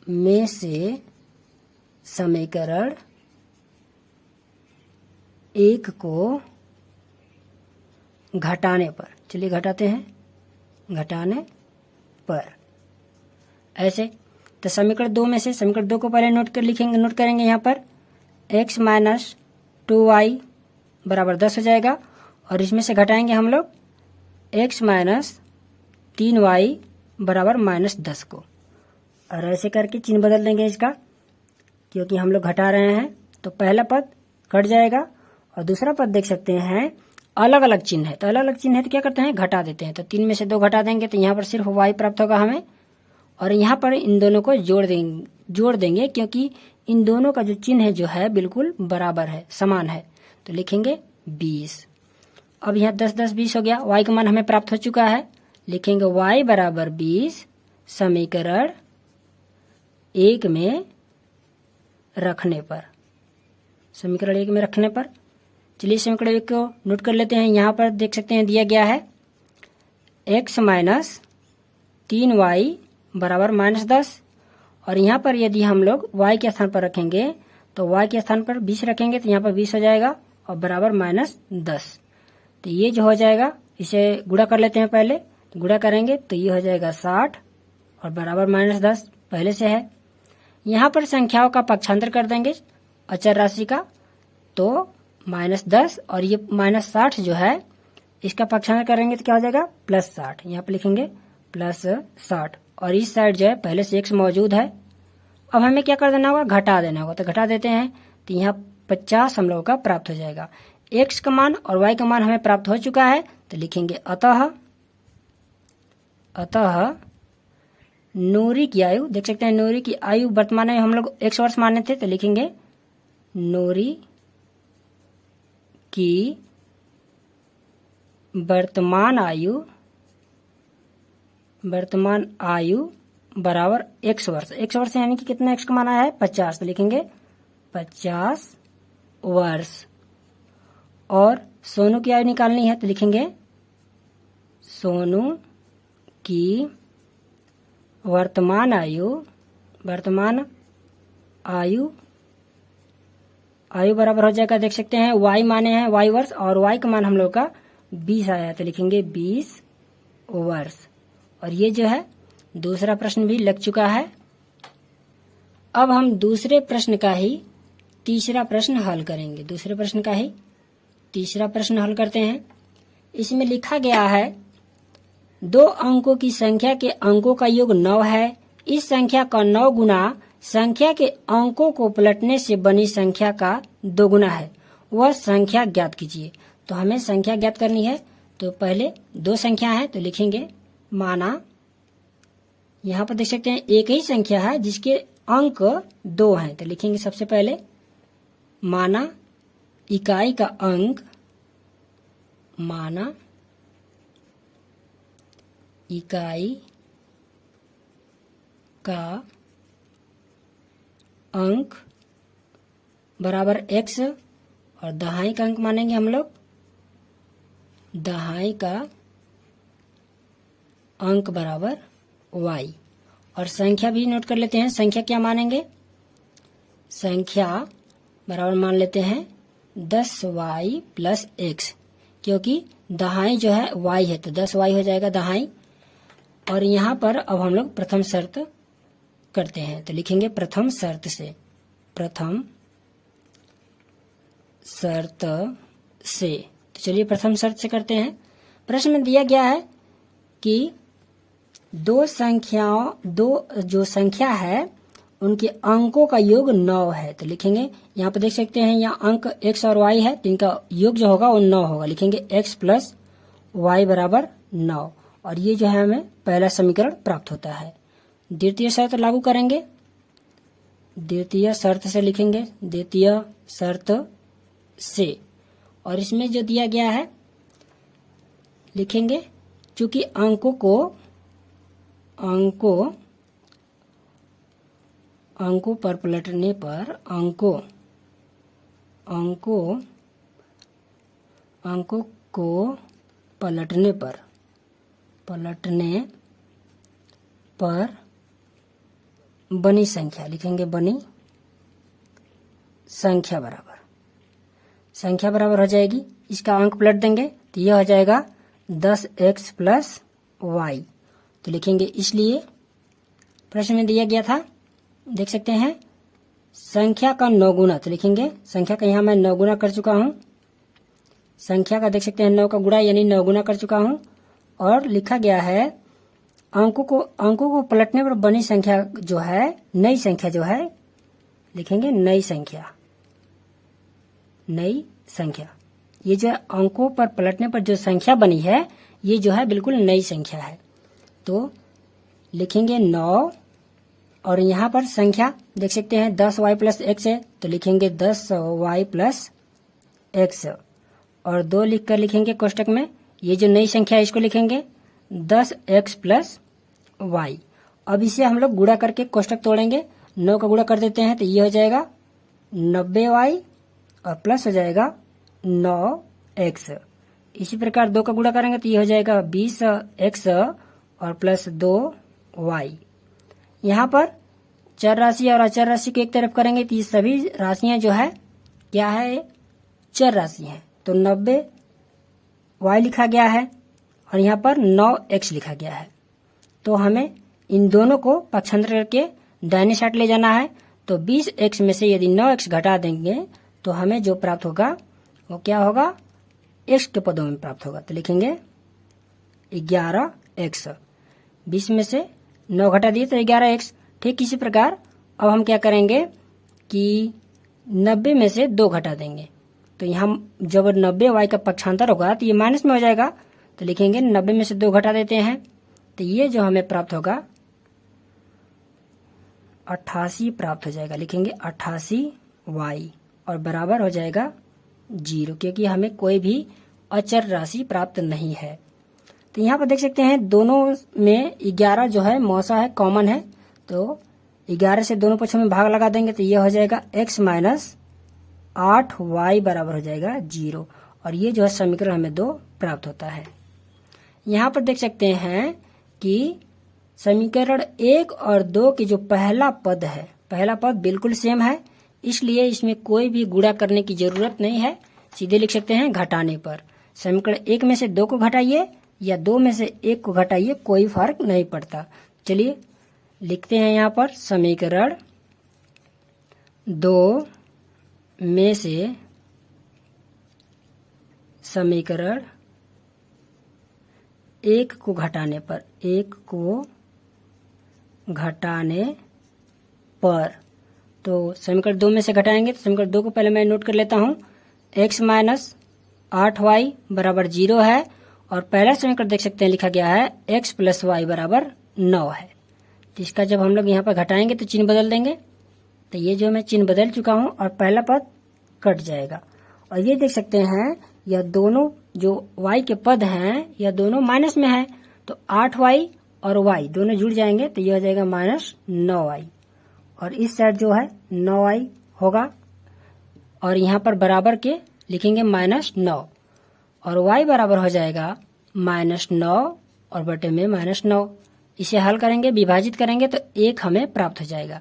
में से समीकरण 1 को घटाने पर, चलिए घटाते हैं, घटाने पर ऐसे। तो समीकरण 2 में से समीकरण 2 को पहले नोट करेंगे यहाँ पर x माइनस 2y बराबर 10 हो जाएगा, और इसमें से घटाएंगे हम लोग x माइनस 3y बराबर -10 को, और ऐसे करके चिन्ह बदल देंगे इसका, क्योंकि हम लोग घटा रहे हैं। तो पहला पद कट जाएगा और दूसरा पद देख सकते हैं अलग अलग चिन्ह है, तो अलग अलग चिन्ह है तो क्या करते हैं, घटा देते हैं। तो 3 में से 2 घटा देंगे तो यहाँ पर सिर्फ y प्राप्त होगा हमें, और यहाँ पर इन दोनों को जोड़ देंगे क्योंकि इन दोनों का जो चिन्ह है जो है बिल्कुल बराबर है, समान है। तो लिखेंगे 20। अब यहाँ 10 10 20 हो गया, y का मान हमें प्राप्त हो चुका है। लिखेंगे y बराबर 20 समीकरण 1 में रखने पर, समीकरण 1 में रखने पर चलिए समीकरण 1 को नोट कर लेते हैं। यहाँ पर देख सकते हैं दिया गया है x माइनस 3y बराबर -10, और यहाँ पर यदि हम लोग y के स्थान पर रखेंगे तो y के स्थान पर 20 रखेंगे तो यहाँ पर 20 हो जाएगा और बराबर -10। तो ये जो हो जाएगा इसे गुणा कर लेते हैं पहले। तो गुणा करेंगे तो ये हो जाएगा 60 और बराबर -10 पहले से है। यहाँ पर संख्याओं का पक्षांतर कर देंगे अचर राशि का, तो -10 और ये -60 जो है इसका पक्षांतर करेंगे तो क्या हो जाएगा +60। यहाँ पर लिखेंगे +60 और इस साइड जो है पहले से x मौजूद है। अब हमें क्या कर देना होगा, घटा देना होगा। तो घटा देते हैं तो यहाँ 50 हम लोगों का प्राप्त हो जाएगा। x का मान और y का मान हमें प्राप्त हो चुका है तो लिखेंगे अतः नूरी की आयु, देख सकते हैं नूरी की आयु वर्तमान में हम लोग 100 वर्ष माने थे तो लिखेंगे नूरी की वर्तमान आयु बराबर 100 वर्ष। 100 वर्ष यानी कि कितना x का मान आया है 50, तो लिखेंगे 50 वर्ष। और सोनू की आयु निकालनी है तो लिखेंगे सोनू की वर्तमान आयु बराबर हो जाएगा, देख सकते हैं y माने हैं y वर्ष और y का मान हम लोग का 20 आया तो लिखेंगे 20 वर्ष। और ये जो है दूसरा प्रश्न भी लग चुका है। अब हम दूसरे प्रश्न का ही तीसरा प्रश्न हल करेंगे। दूसरे प्रश्न का ही तीसरा प्रश्न हल करते हैं। इसमें लिखा गया है 2 अंकों की संख्या के अंकों का योग 9 है। इस संख्या का 9 गुना संख्या के अंकों को पलटने से बनी संख्या का 2 गुना है, वह संख्या ज्ञात कीजिए। तो हमें संख्या ज्ञात करनी है। तो पहले 2 संख्या है तो लिखेंगे माना, यहाँ पर देख सकते हैं एक ही संख्या है जिसके अंक 2 हैं तो लिखेंगे सबसे पहले माना इकाई का अंक, माना इकाई का अंक बराबर x और दहाई का अंक मानेंगे हम लोग दहाई का अंक बराबर y। और संख्या भी नोट कर लेते हैं। संख्या क्या मानेंगे, संख्या बराबर मान लेते हैं 10y + x, क्योंकि दहाई जो है y है तो 10y हो जाएगा दहाई। और यहाँ पर अब हम लोग प्रथम शर्त करते हैं तो लिखेंगे प्रथम शर्त से। तो चलिए प्रथम शर्त से करते हैं। प्रश्न में दिया गया है कि दो जो संख्या है उनके अंकों का योग 9 है तो लिखेंगे, यहाँ पर देख सकते हैं यहाँ अंक x और y है तो इनका योग जो होगा वो 9 होगा। लिखेंगे x + y बराबर 9 और ये जो है हमें पहला समीकरण प्राप्त होता है। द्वितीय शर्त लागू करेंगे। द्वितीय शर्त से लिखेंगे द्वितीय शर्त से, और इसमें जो दिया गया है लिखेंगे चूंकि अंकों पर पलटने पर अंकों को पलटने पर बनी संख्या, लिखेंगे बनी संख्या बराबर हो जाएगी। इसका अंक पलट देंगे तो यह हो जाएगा 10x + y। तो लिखेंगे इसलिए प्रश्न में दिया गया था, देख सकते हैं संख्या का 9 गुना, तो लिखेंगे संख्या का यहाँ मैं 9 गुना कर चुका हूँ। संख्या का देख सकते हैं 9 का गुणा यानी 9 गुना कर चुका हूँ। और लिखा गया है अंकों को पलटने पर बनी संख्या जो है, नई संख्या जो है, लिखेंगे नई संख्या। ये जो है अंकों पर पलटने पर जो संख्या बनी है ये जो है बिल्कुल नई संख्या है। तो लिखेंगे 9 और यहाँ पर संख्या देख सकते हैं 10y + x है तो लिखेंगे 10y + x और 2 लिखकर लिखेंगे कोष्टक में। ये जो नई संख्या है इसको लिखेंगे 10x + y। अब इसे हम लोग गुणा करके कोष्टक तोड़ेंगे। 9 का गुणा कर देते हैं तो ये हो जाएगा 90y और प्लस हो जाएगा 9x। इसी प्रकार 2 का गुणा करेंगे तो ये हो जाएगा 20x और प्लस 2y। यहाँ पर चर राशि और अचर राशि को एक तरफ करेंगे तो ये सभी राशियां जो है क्या है, चर राशि हैं। तो 90y लिखा गया है और यहाँ पर 9x लिखा गया है। तो हमें इन दोनों को पक्षांतर करके दाहिने साइड ले जाना है। तो 20x में से यदि 9x घटा देंगे तो हमें जो प्राप्त होगा वो क्या होगा, x के पदों में प्राप्त होगा। तो लिखेंगे 11x। 20 में से 9 घटा दिए तो 11x। ठीक इसी प्रकार अब हम क्या करेंगे कि 90 में से 2 घटा देंगे। तो यहाँ जब 90y का पक्षांतर होगा तो ये माइनस में हो जाएगा। तो लिखेंगे 90 में से 2 घटा देते हैं तो ये जो हमें प्राप्त होगा 88 प्राप्त हो जाएगा। लिखेंगे 88y और बराबर हो जाएगा 0, क्योंकि हमें कोई भी अचर राशि प्राप्त नहीं है। तो यहाँ पर देख सकते हैं दोनों में 11 जो है मौसा है, कॉमन है। तो 11 से दोनों पक्षों में भाग लगा देंगे तो ये हो जाएगा x माइनस 8y बराबर हो जाएगा 0। और ये जो है समीकरण हमें 2 प्राप्त होता है। यहाँ पर देख सकते हैं कि समीकरण 1 और 2 की जो पहला पद है, पहला पद बिल्कुल सेम है, इसलिए इसमें कोई भी गुणा करने की जरूरत नहीं है। सीधे लिख सकते हैं घटाने पर। समीकरण 1 में से 2 को घटाइए या 2 में से 1 को घटाइए, कोई फर्क नहीं पड़ता। चलिए लिखते हैं यहाँ पर समीकरण 2 में से समीकरण 1 को घटाने पर, 1 को घटाने पर, तो समीकरण 2 में से घटाएंगे तो समीकरण 2 को पहले मैं नोट कर लेता हूँ। x माइनस 8y बराबर 0 है और पहला समीकरण देख सकते हैं लिखा गया है x प्लस y बराबर 9 है। तो इसका जब हम लोग यहाँ पर घटाएंगे तो चिन्ह बदल देंगे। तो ये जो मैं चिन्ह बदल चुका हूँ और पहला पद कट जाएगा। और ये देख सकते हैं यह दोनों जो y के पद हैं यह दोनों माइनस में है। तो 8y और y दोनों जुड़ जाएंगे तो ये हो जाएगा माइनस 9y और इस साइड जो है 9y होगा और यहाँ पर बराबर के लिखेंगे माइनस 9 और y बराबर हो जाएगा माइनस 9 और बटे में माइनस 9। इसे हल करेंगे, विभाजित करेंगे तो 1 हमें प्राप्त हो जाएगा।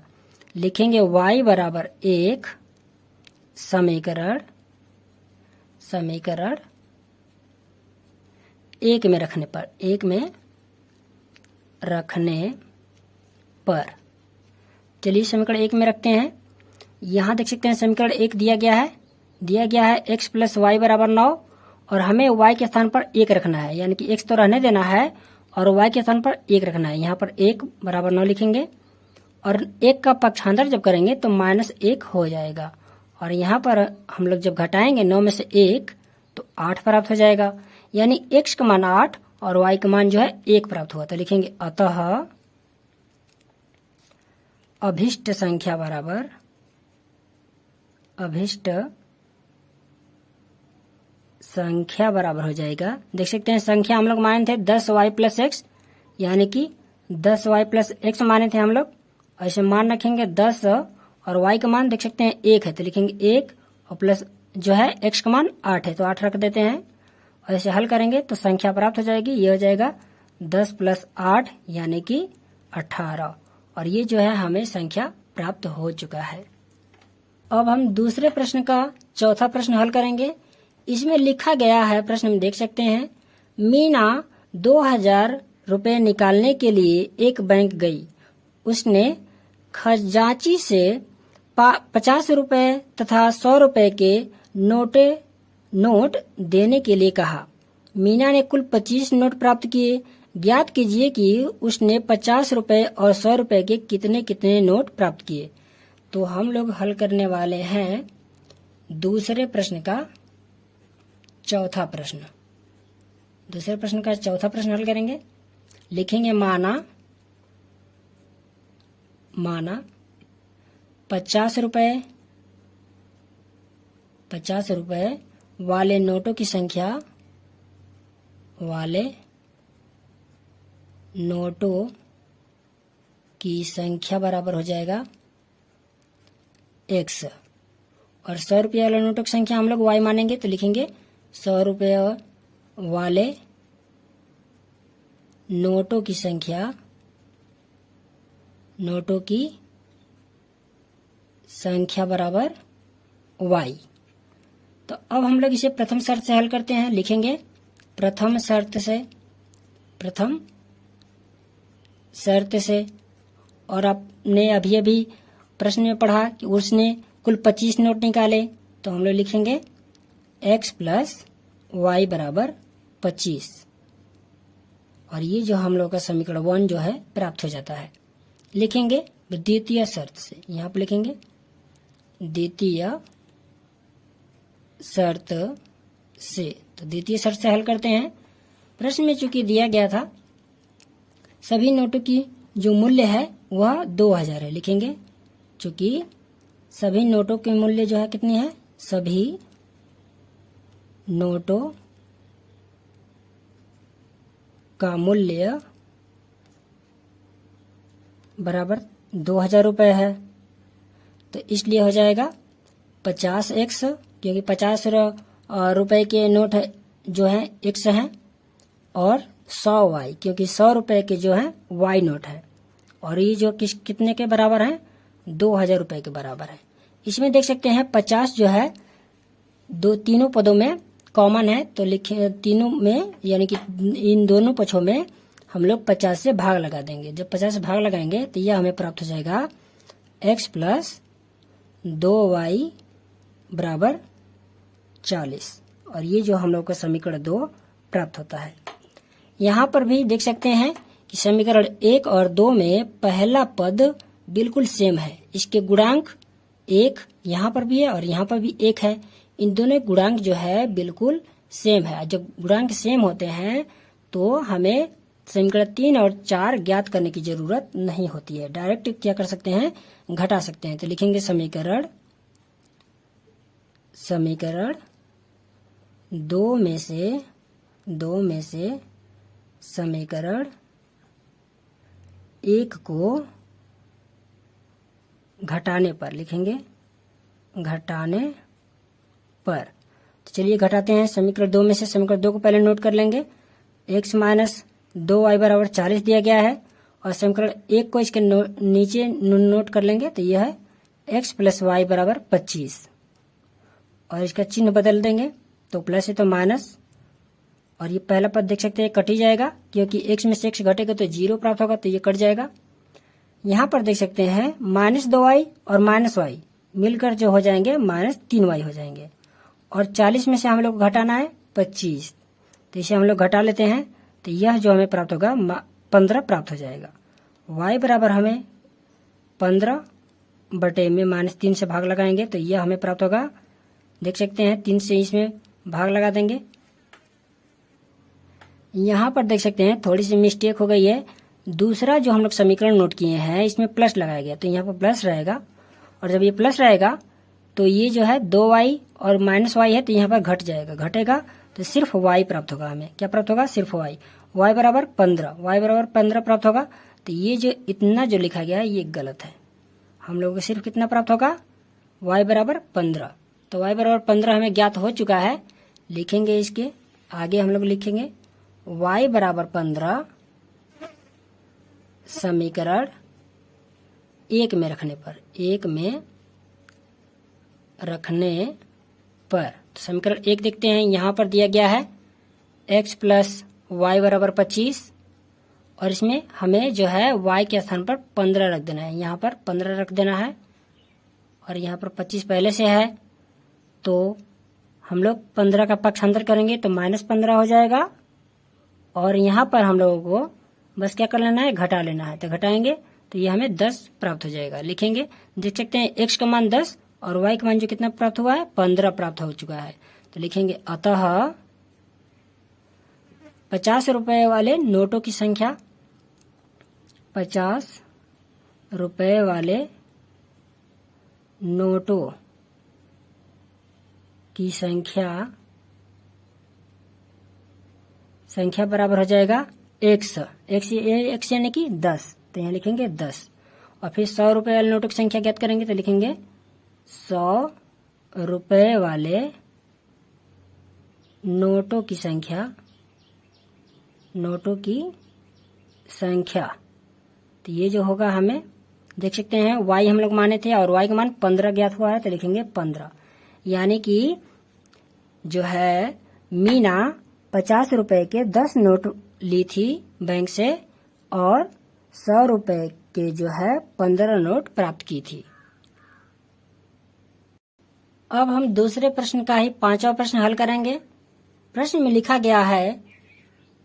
लिखेंगे y बराबर 1 समीकरण 1 में रखने पर, 1 में रखने पर। चलिए समीकरण 1 में रखते हैं। यहाँ देख सकते हैं समीकरण 1 दिया गया है x प्लस वाई बराबर 9 और हमें y के स्थान पर 1 रखना है, यानी कि x तो रहने देना है और y के स्थान पर 1 रखना है। यहाँ पर 1 बराबर 9 लिखेंगे और 1 का पक्षांतर जब करेंगे तो माइनस 1 हो जाएगा और यहाँ पर हम लोग जब घटाएंगे 9 में से 1 तो 8 प्राप्त हो जाएगा, यानी x का मान 8 और y का मान जो है 1 प्राप्त हुआ। तो लिखेंगे अतः अभिष्ट संख्या बराबर, अभिष्ट संख्या बराबर हो जाएगा, देख सकते हैं संख्या हम लोग माने थे 10y प्लस एक्स, यानी कि 10y प्लस एक्स माने थे हम लोग। ऐसे मान रखेंगे 10 और y का मान देख सकते हैं 1 है तो लिखेंगे 1 और प्लस जो है x का मान 8 है तो 8 रख देते हैं। ऐसे हल करेंगे तो संख्या प्राप्त हो जाएगी, ये हो जाएगा 10 प्लस 8 यानी कि 18 और ये जो है हमें संख्या प्राप्त हो चुका है। अब हम दूसरे प्रश्न का चौथा प्रश्न हल करेंगे। इसमें लिखा गया है, प्रश्न में देख सकते हैं, मीना 2000 रुपए निकालने के लिए एक बैंक गई। उसने खजांची से 50 रुपए तथा 100 रुपए के नोट देने के लिए कहा। मीना ने कुल 25 नोट प्राप्त किए। ज्ञात कीजिए कि उसने 50 रुपए और 100 रुपए के कितने कितने नोट प्राप्त किए। तो हम लोग हल करने वाले हैं दूसरे प्रश्न का चौथा प्रश्न। दूसरे प्रश्न का चौथा प्रश्न हल करेंगे। लिखेंगे माना 50 रुपए वाले नोटों की संख्या, वाले नोटों की संख्या बराबर हो जाएगा x और 100 रुपये वाले नोटों की संख्या हम लोग y मानेंगे, तो लिखेंगे 100 रुपये वाले नोटों की संख्या बराबर y। तो अब हम लोग इसे प्रथम शर्त से हल करते हैं। लिखेंगे प्रथम शर्त से, और आपने अभी अभी प्रश्न में पढ़ा कि उसने कुल 25 नोट निकाले, तो हम लोग लिखेंगे x प्लस वाई बराबर 25, और ये जो हम लोग का समीकरण 1 जो है प्राप्त हो जाता है। लिखेंगे द्वितीय शर्त से, यहाँ पर लिखेंगे द्वितीय शर्त से। तो द्वितीय शर्त से हल करते हैं। प्रश्न में चूंकि दिया गया था सभी नोटों की जो मूल्य है वह 2000 है, लिखेंगे चूंकि सभी नोटों के मूल्य जो है कितनी है, सभी नोटों का मूल्य बराबर 2000 रुपये है, तो इसलिए हो जाएगा 50x, क्योंकि 50 रुपए के नोट है जो है x हैं, और 100y, क्योंकि 100 रुपए के जो है y नोट है, और ये जो कितने के बराबर है, 2000 रुपए के बराबर है। इसमें देख सकते हैं 50 जो है तीनों पदों में कॉमन है, तो लिखे तीनों में, यानी कि इन दोनों पक्षों में हम लोग 50 से भाग लगा देंगे। जब 50 से भाग लगाएंगे तो यह हमें प्राप्त हो जाएगा x प्लस 2y बराबर 40, और ये जो हम लोग का समीकरण 2 प्राप्त होता है। यहाँ पर भी देख सकते हैं कि समीकरण 1 और 2 में पहला पद बिल्कुल सेम है, इसके गुणांक 1 यहाँ पर भी है और यहाँ पर भी 1 है। इन दोनों गुणांक जो है बिल्कुल सेम है। जब गुणांक सेम होते हैं तो हमें समीकरण 3 और 4 ज्ञात करने की जरूरत नहीं होती है, डायरेक्ट क्या कर सकते हैं, घटा सकते हैं। तो लिखेंगे समीकरण 2 में से समीकरण 1 को घटाने पर, लिखेंगे घटाने पर। तो चलिए घटाते हैं। समीकरण 2 में से समीकरण 2 को पहले नोट कर लेंगे। x माइनस 2y बराबर 40 दिया गया है, और समीकरण 1 को इसके नीचे नोट कर लेंगे, तो यह है x प्लस वाई बराबर 25, और इसका चिन्ह बदल देंगे, तो प्लस है तो माइनस, और ये पहला पद देख सकते हैं कट ही जाएगा, क्योंकि x में से x घटेगा तो 0 प्राप्त होगा, तो ये कट जाएगा। यहाँ पर देख सकते हैं -2y और -y मिलकर जो हो जाएंगे -3y हो जाएंगे, और 40 में से हम लोग घटाना है 25, तो इसे हम लोग घटा लेते हैं, तो यह जो हमें प्राप्त होगा 15 प्राप्त हो जाएगा। y बराबर हमें 15 बटे में -3 से भाग लगाएंगे, तो यह हमें प्राप्त होगा, देख सकते हैं 3 से इसमें भाग लगा देंगे। यहाँ पर देख सकते हैं थोड़ी सी मिस्टेक हो गई है, दूसरा जो हम लोग समीकरण नोट किए हैं इसमें प्लस लगाया गया, तो यहाँ पर प्लस रहेगा, और जब ये प्लस रहेगा तो ये जो है 2y और -y है, तो यहाँ पर घटेगा तो सिर्फ y प्राप्त होगा। हमें क्या प्राप्त होगा, सिर्फ y बराबर 15 प्राप्त होगा। तो ये जो इतना जो लिखा गया है ये गलत है, हम लोगों को सिर्फ कितना प्राप्त होगा, y बराबर 15। तो y बराबर 15 हमें ज्ञात हो चुका है। लिखेंगे इसके आगे हम लोग लिखेंगे y बराबर 15 समीकरण 1 में रखने पर। तो समीकरण 1 देखते हैं, यहाँ पर दिया गया है x प्लस वाई बराबर 25, और इसमें हमें जो है y के स्थान पर 15 रख देना है, यहाँ पर 15 रख देना है, और यहाँ पर 25 पहले से है, तो हम लोग 15 का पक्षांतर करेंगे तो -15 हो जाएगा, और यहाँ पर हम लोगों को बस क्या कर लेना है, घटा लेना है, तो घटाएंगे तो ये हमें 10 प्राप्त हो जाएगा। लिखेंगे, देख सकते हैं x का मान 10 और y का मान जो कितना प्राप्त हुआ है, 15 प्राप्त हो चुका है। तो लिखेंगे अतः 50 रुपए वाले नोटों की संख्या, 50 रुपए वाले नोटों की संख्या बराबर हो जाएगा x यानी कि 10, तो यहाँ लिखेंगे 10, और फिर 100 रुपए वाले नोटों की संख्या ज्ञात करेंगे, तो लिखेंगे 100 रुपए वाले नोटों की संख्या। तो ये जो होगा हमें देख सकते हैं y हम लोग माने थे और y का मान 15 ज्ञात हुआ है, तो लिखेंगे 15। यानी कि जो है मीना 50 रुपए के 10 नोट ली थी बैंक से और 100 रुपए के जो है 15 नोट प्राप्त की थी। अब हम दूसरे प्रश्न का ही 5वां प्रश्न हल करेंगे। प्रश्न में लिखा गया है,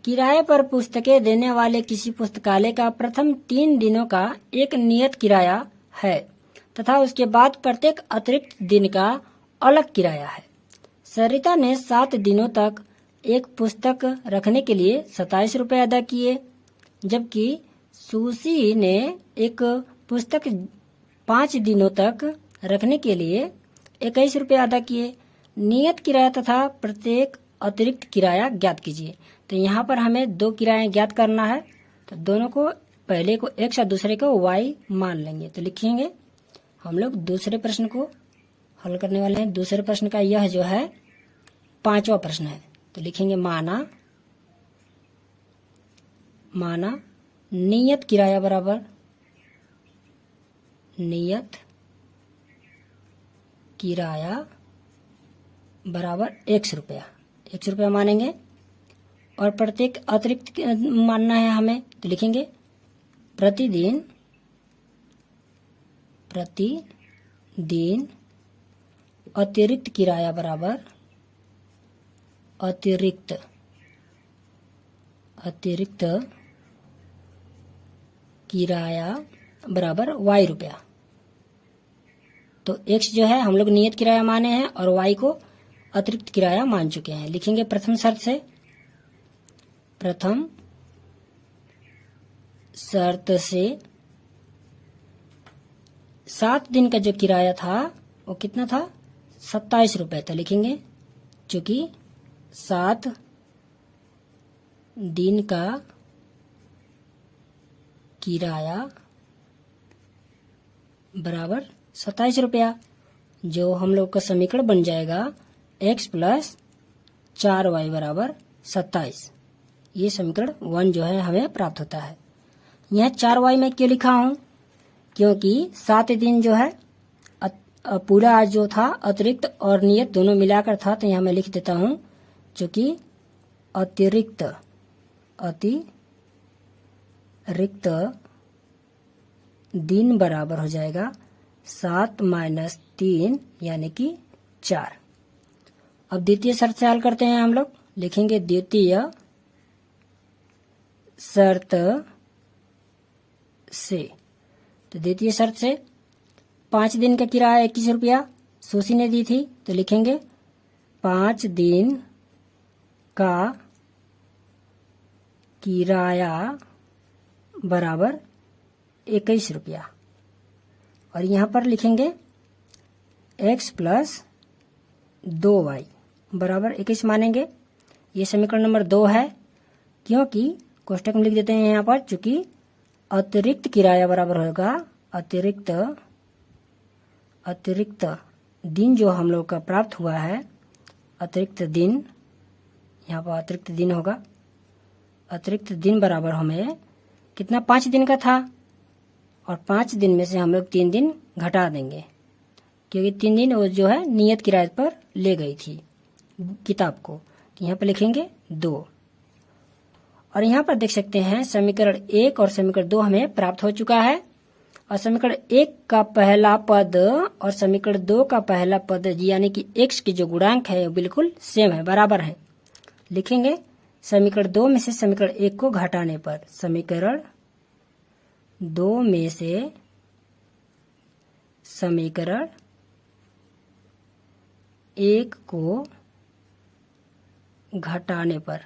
किराए पर पुस्तकें देने वाले किसी पुस्तकालय का प्रथम 3 दिनों का एक नियत किराया है तथा उसके बाद प्रत्येक अतिरिक्त दिन का अलग किराया है। सरिता ने 7 दिनों तक एक पुस्तक रखने के लिए 27 रुपए अदा किए, जबकि सुशी ने एक पुस्तक 5 दिनों तक रखने के लिए 21 रुपए अदा किए। नियत किराया तथा प्रत्येक अतिरिक्त किराया ज्ञात कीजिए। तो यहाँ पर हमें 2 किराया ज्ञात करना है, तो दोनों को पहले को x और दूसरे को y मान लेंगे। तो लिखेंगे हम लोग दूसरे प्रश्न को हल करने वाले हैं। दूसरे प्रश्न का यह जो है 5वां प्रश्न है, तो लिखेंगे माना नियत किराया बराबर x रुपया, x रुपया मानेंगे और प्रत्येक अतिरिक्त मानना है हमें, तो लिखेंगे प्रतिदिन अतिरिक्त किराया बराबर अतिरिक्त किराया बराबर y रुपया। तो x जो है हम लोग नियत किराया माने हैं और y को अतिरिक्त किराया मान चुके हैं। लिखेंगे प्रथम शर्त से 7 दिन का जो किराया था वो कितना था, 27 रुपए था। लिखेंगे चूंकि 7 दिन का किराया बराबर 27 रुपया, जो हम लोग का समीकरण बन जाएगा x प्लस 4y बराबर 27। ये समीकरण 1 जो है हमें प्राप्त होता है। यह 4y में क्यों लिखा हूं, क्योंकि 7 दिन जो है पूरा जो था अतिरिक्त और नियत दोनों मिलाकर था, तो यहाँ मैं लिख देता हूं चूंकि अतिरिक्त दिन बराबर हो जाएगा 7 माइनस 3 यानी कि 4। अब द्वितीय शर्त से हल करते हैं हम लोग। लिखेंगे द्वितीय शर्त से, तो द्वितीय शर्त से 5 दिन का किराया 21 रुपया सुशी ने दी थी, तो लिखेंगे 5 दिन का किराया बराबर 21 रुपया और यहाँ पर लिखेंगे x प्लस 2y बराबर 21 मानेंगे। ये समीकरण नंबर 2 है, क्योंकि कोष्टक में लिख देते हैं यहाँ पर चूंकि अतिरिक्त किराया बराबर होगा अतिरिक्त दिन जो हम लोग का प्राप्त हुआ है, अतिरिक्त दिन, यहाँ पर अतिरिक्त दिन होगा, अतिरिक्त दिन बराबर हमें कितना 5 दिन का था और 5 दिन में से हम लोग 3 दिन घटा देंगे, क्योंकि 3 दिन वो जो है नियत किराए पर ले गई थी किताब को। तो यहाँ पर लिखेंगे 2 और यहाँ पर देख सकते हैं समीकरण 1 और समीकरण 2 हमें प्राप्त हो चुका है और समीकरण 1 का पहला पद और समीकरण 2 का पहला पद यानी कि x की जो गुणांक है वो बिल्कुल सेम है, बराबर है। लिखेंगे समीकरण 2 में से समीकरण 1 को घटाने पर, समीकरण 2 में से समीकरण 1 को घटाने पर,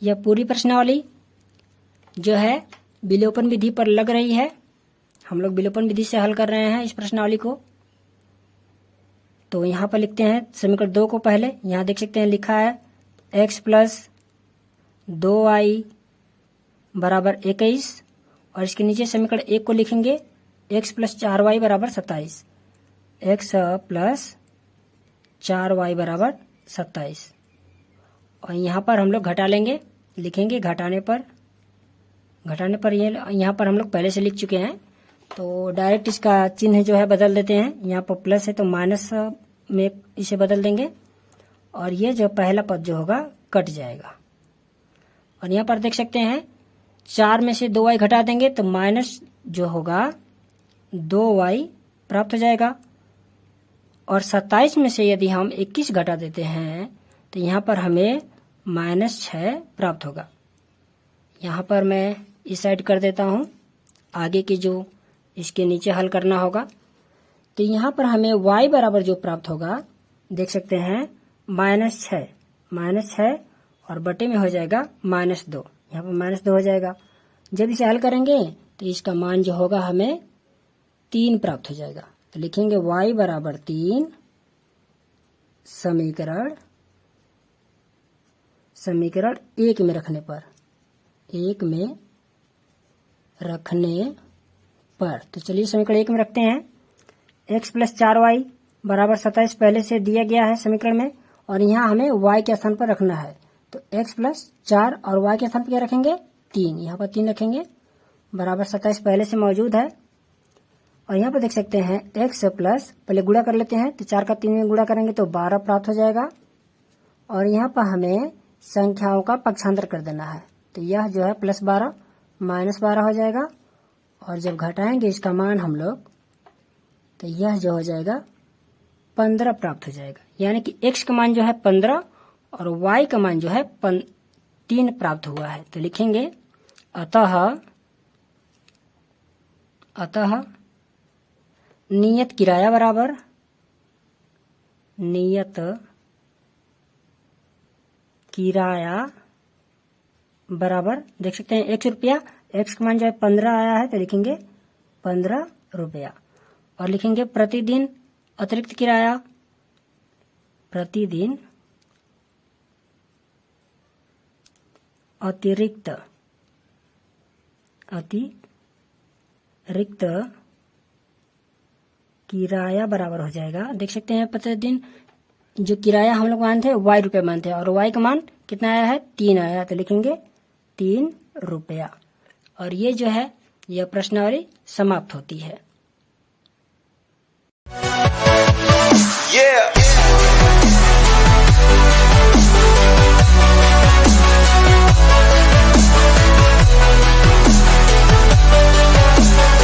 यह पूरी प्रश्नावली जो है विलोपन विधि पर लग रही है। हम लोग विलोपन विधि से हल कर रहे हैं इस प्रश्नावली को। तो यहाँ पर लिखते हैं समीकरण 2 को पहले, यहाँ देख सकते हैं लिखा है x प्लस 2y बराबर 21 और इसके नीचे समीकरण 1 को लिखेंगे x प्लस 4y बराबर 27। x प्लस 4y बराबर 27। और यहाँ पर हम लोग घटा लेंगे, लिखेंगे घटाने पर ये यहाँ पर हम लोग पहले से लिख चुके हैं, तो डायरेक्ट इसका चिन्ह जो है बदल देते हैं। यहाँ पर प्लस है तो माइनस में इसे बदल देंगे और ये जो पहला पद जो होगा कट जाएगा। और यहाँ पर देख सकते हैं 4 में से 2y घटा देंगे तो माइनस जो होगा 2y प्राप्त हो जाएगा। और 27 में से यदि हम 21 घटा देते हैं तो यहाँ पर हमें -6 प्राप्त होगा। यहाँ पर मैं इस साइड कर देता हूँ, आगे की जो इसके नीचे हल करना होगा। तो यहाँ पर हमें y बराबर जो प्राप्त होगा देख सकते हैं -6 और बटे में हो जाएगा -2। यहाँ पर -2 हो जाएगा। जब इसे हल करेंगे तो इसका मान जो होगा हमें 3 प्राप्त हो जाएगा। तो लिखेंगे y बराबर 3 समीकरण 1 में रखने पर तो चलिए समीकरण 1 में रखते हैं। x प्लस 4y बराबर 27 पहले से दिया गया है समीकरण में, और यहाँ हमें y के स्थान पर रखना है। तो x प्लस 4 और y के स्थान पर क्या रखेंगे 3, यहाँ पर 3 रखेंगे बराबर 27 पहले से मौजूद है। और यहाँ पर देख सकते हैं x प्लस, पहले गुणा कर लेते हैं, तो 4 का 3 में गुणा करेंगे तो 12 प्राप्त हो जाएगा। और यहाँ पर हमें संख्याओं का पक्षांतर कर देना है, तो यह जो है +12 -12 हो जाएगा। और जब घटाएंगे इसका मान हम लोग तो यह जो हो जाएगा 15 प्राप्त हो जाएगा। यानी कि x का मान जो है 15 और y का मान जो है 3 प्राप्त हुआ है। तो लिखेंगे अतः नियत किराया बराबर देख सकते हैं 1 रुपया। x का मान जो है 15 आया है तो लिखेंगे 15 रुपया। और लिखेंगे प्रतिदिन अतिरिक्त किराया, प्रतिदिन अतिरिक्त किराया बराबर हो जाएगा। देख सकते हैं प्रतिदिन जो किराया हम लोग मानते हैं y रुपये मानते हैं, और y का मान कितना आया है 3 आया है, तो लिखेंगे 3 रुपया। और ये जो है यह प्रश्नावली समाप्त होती है।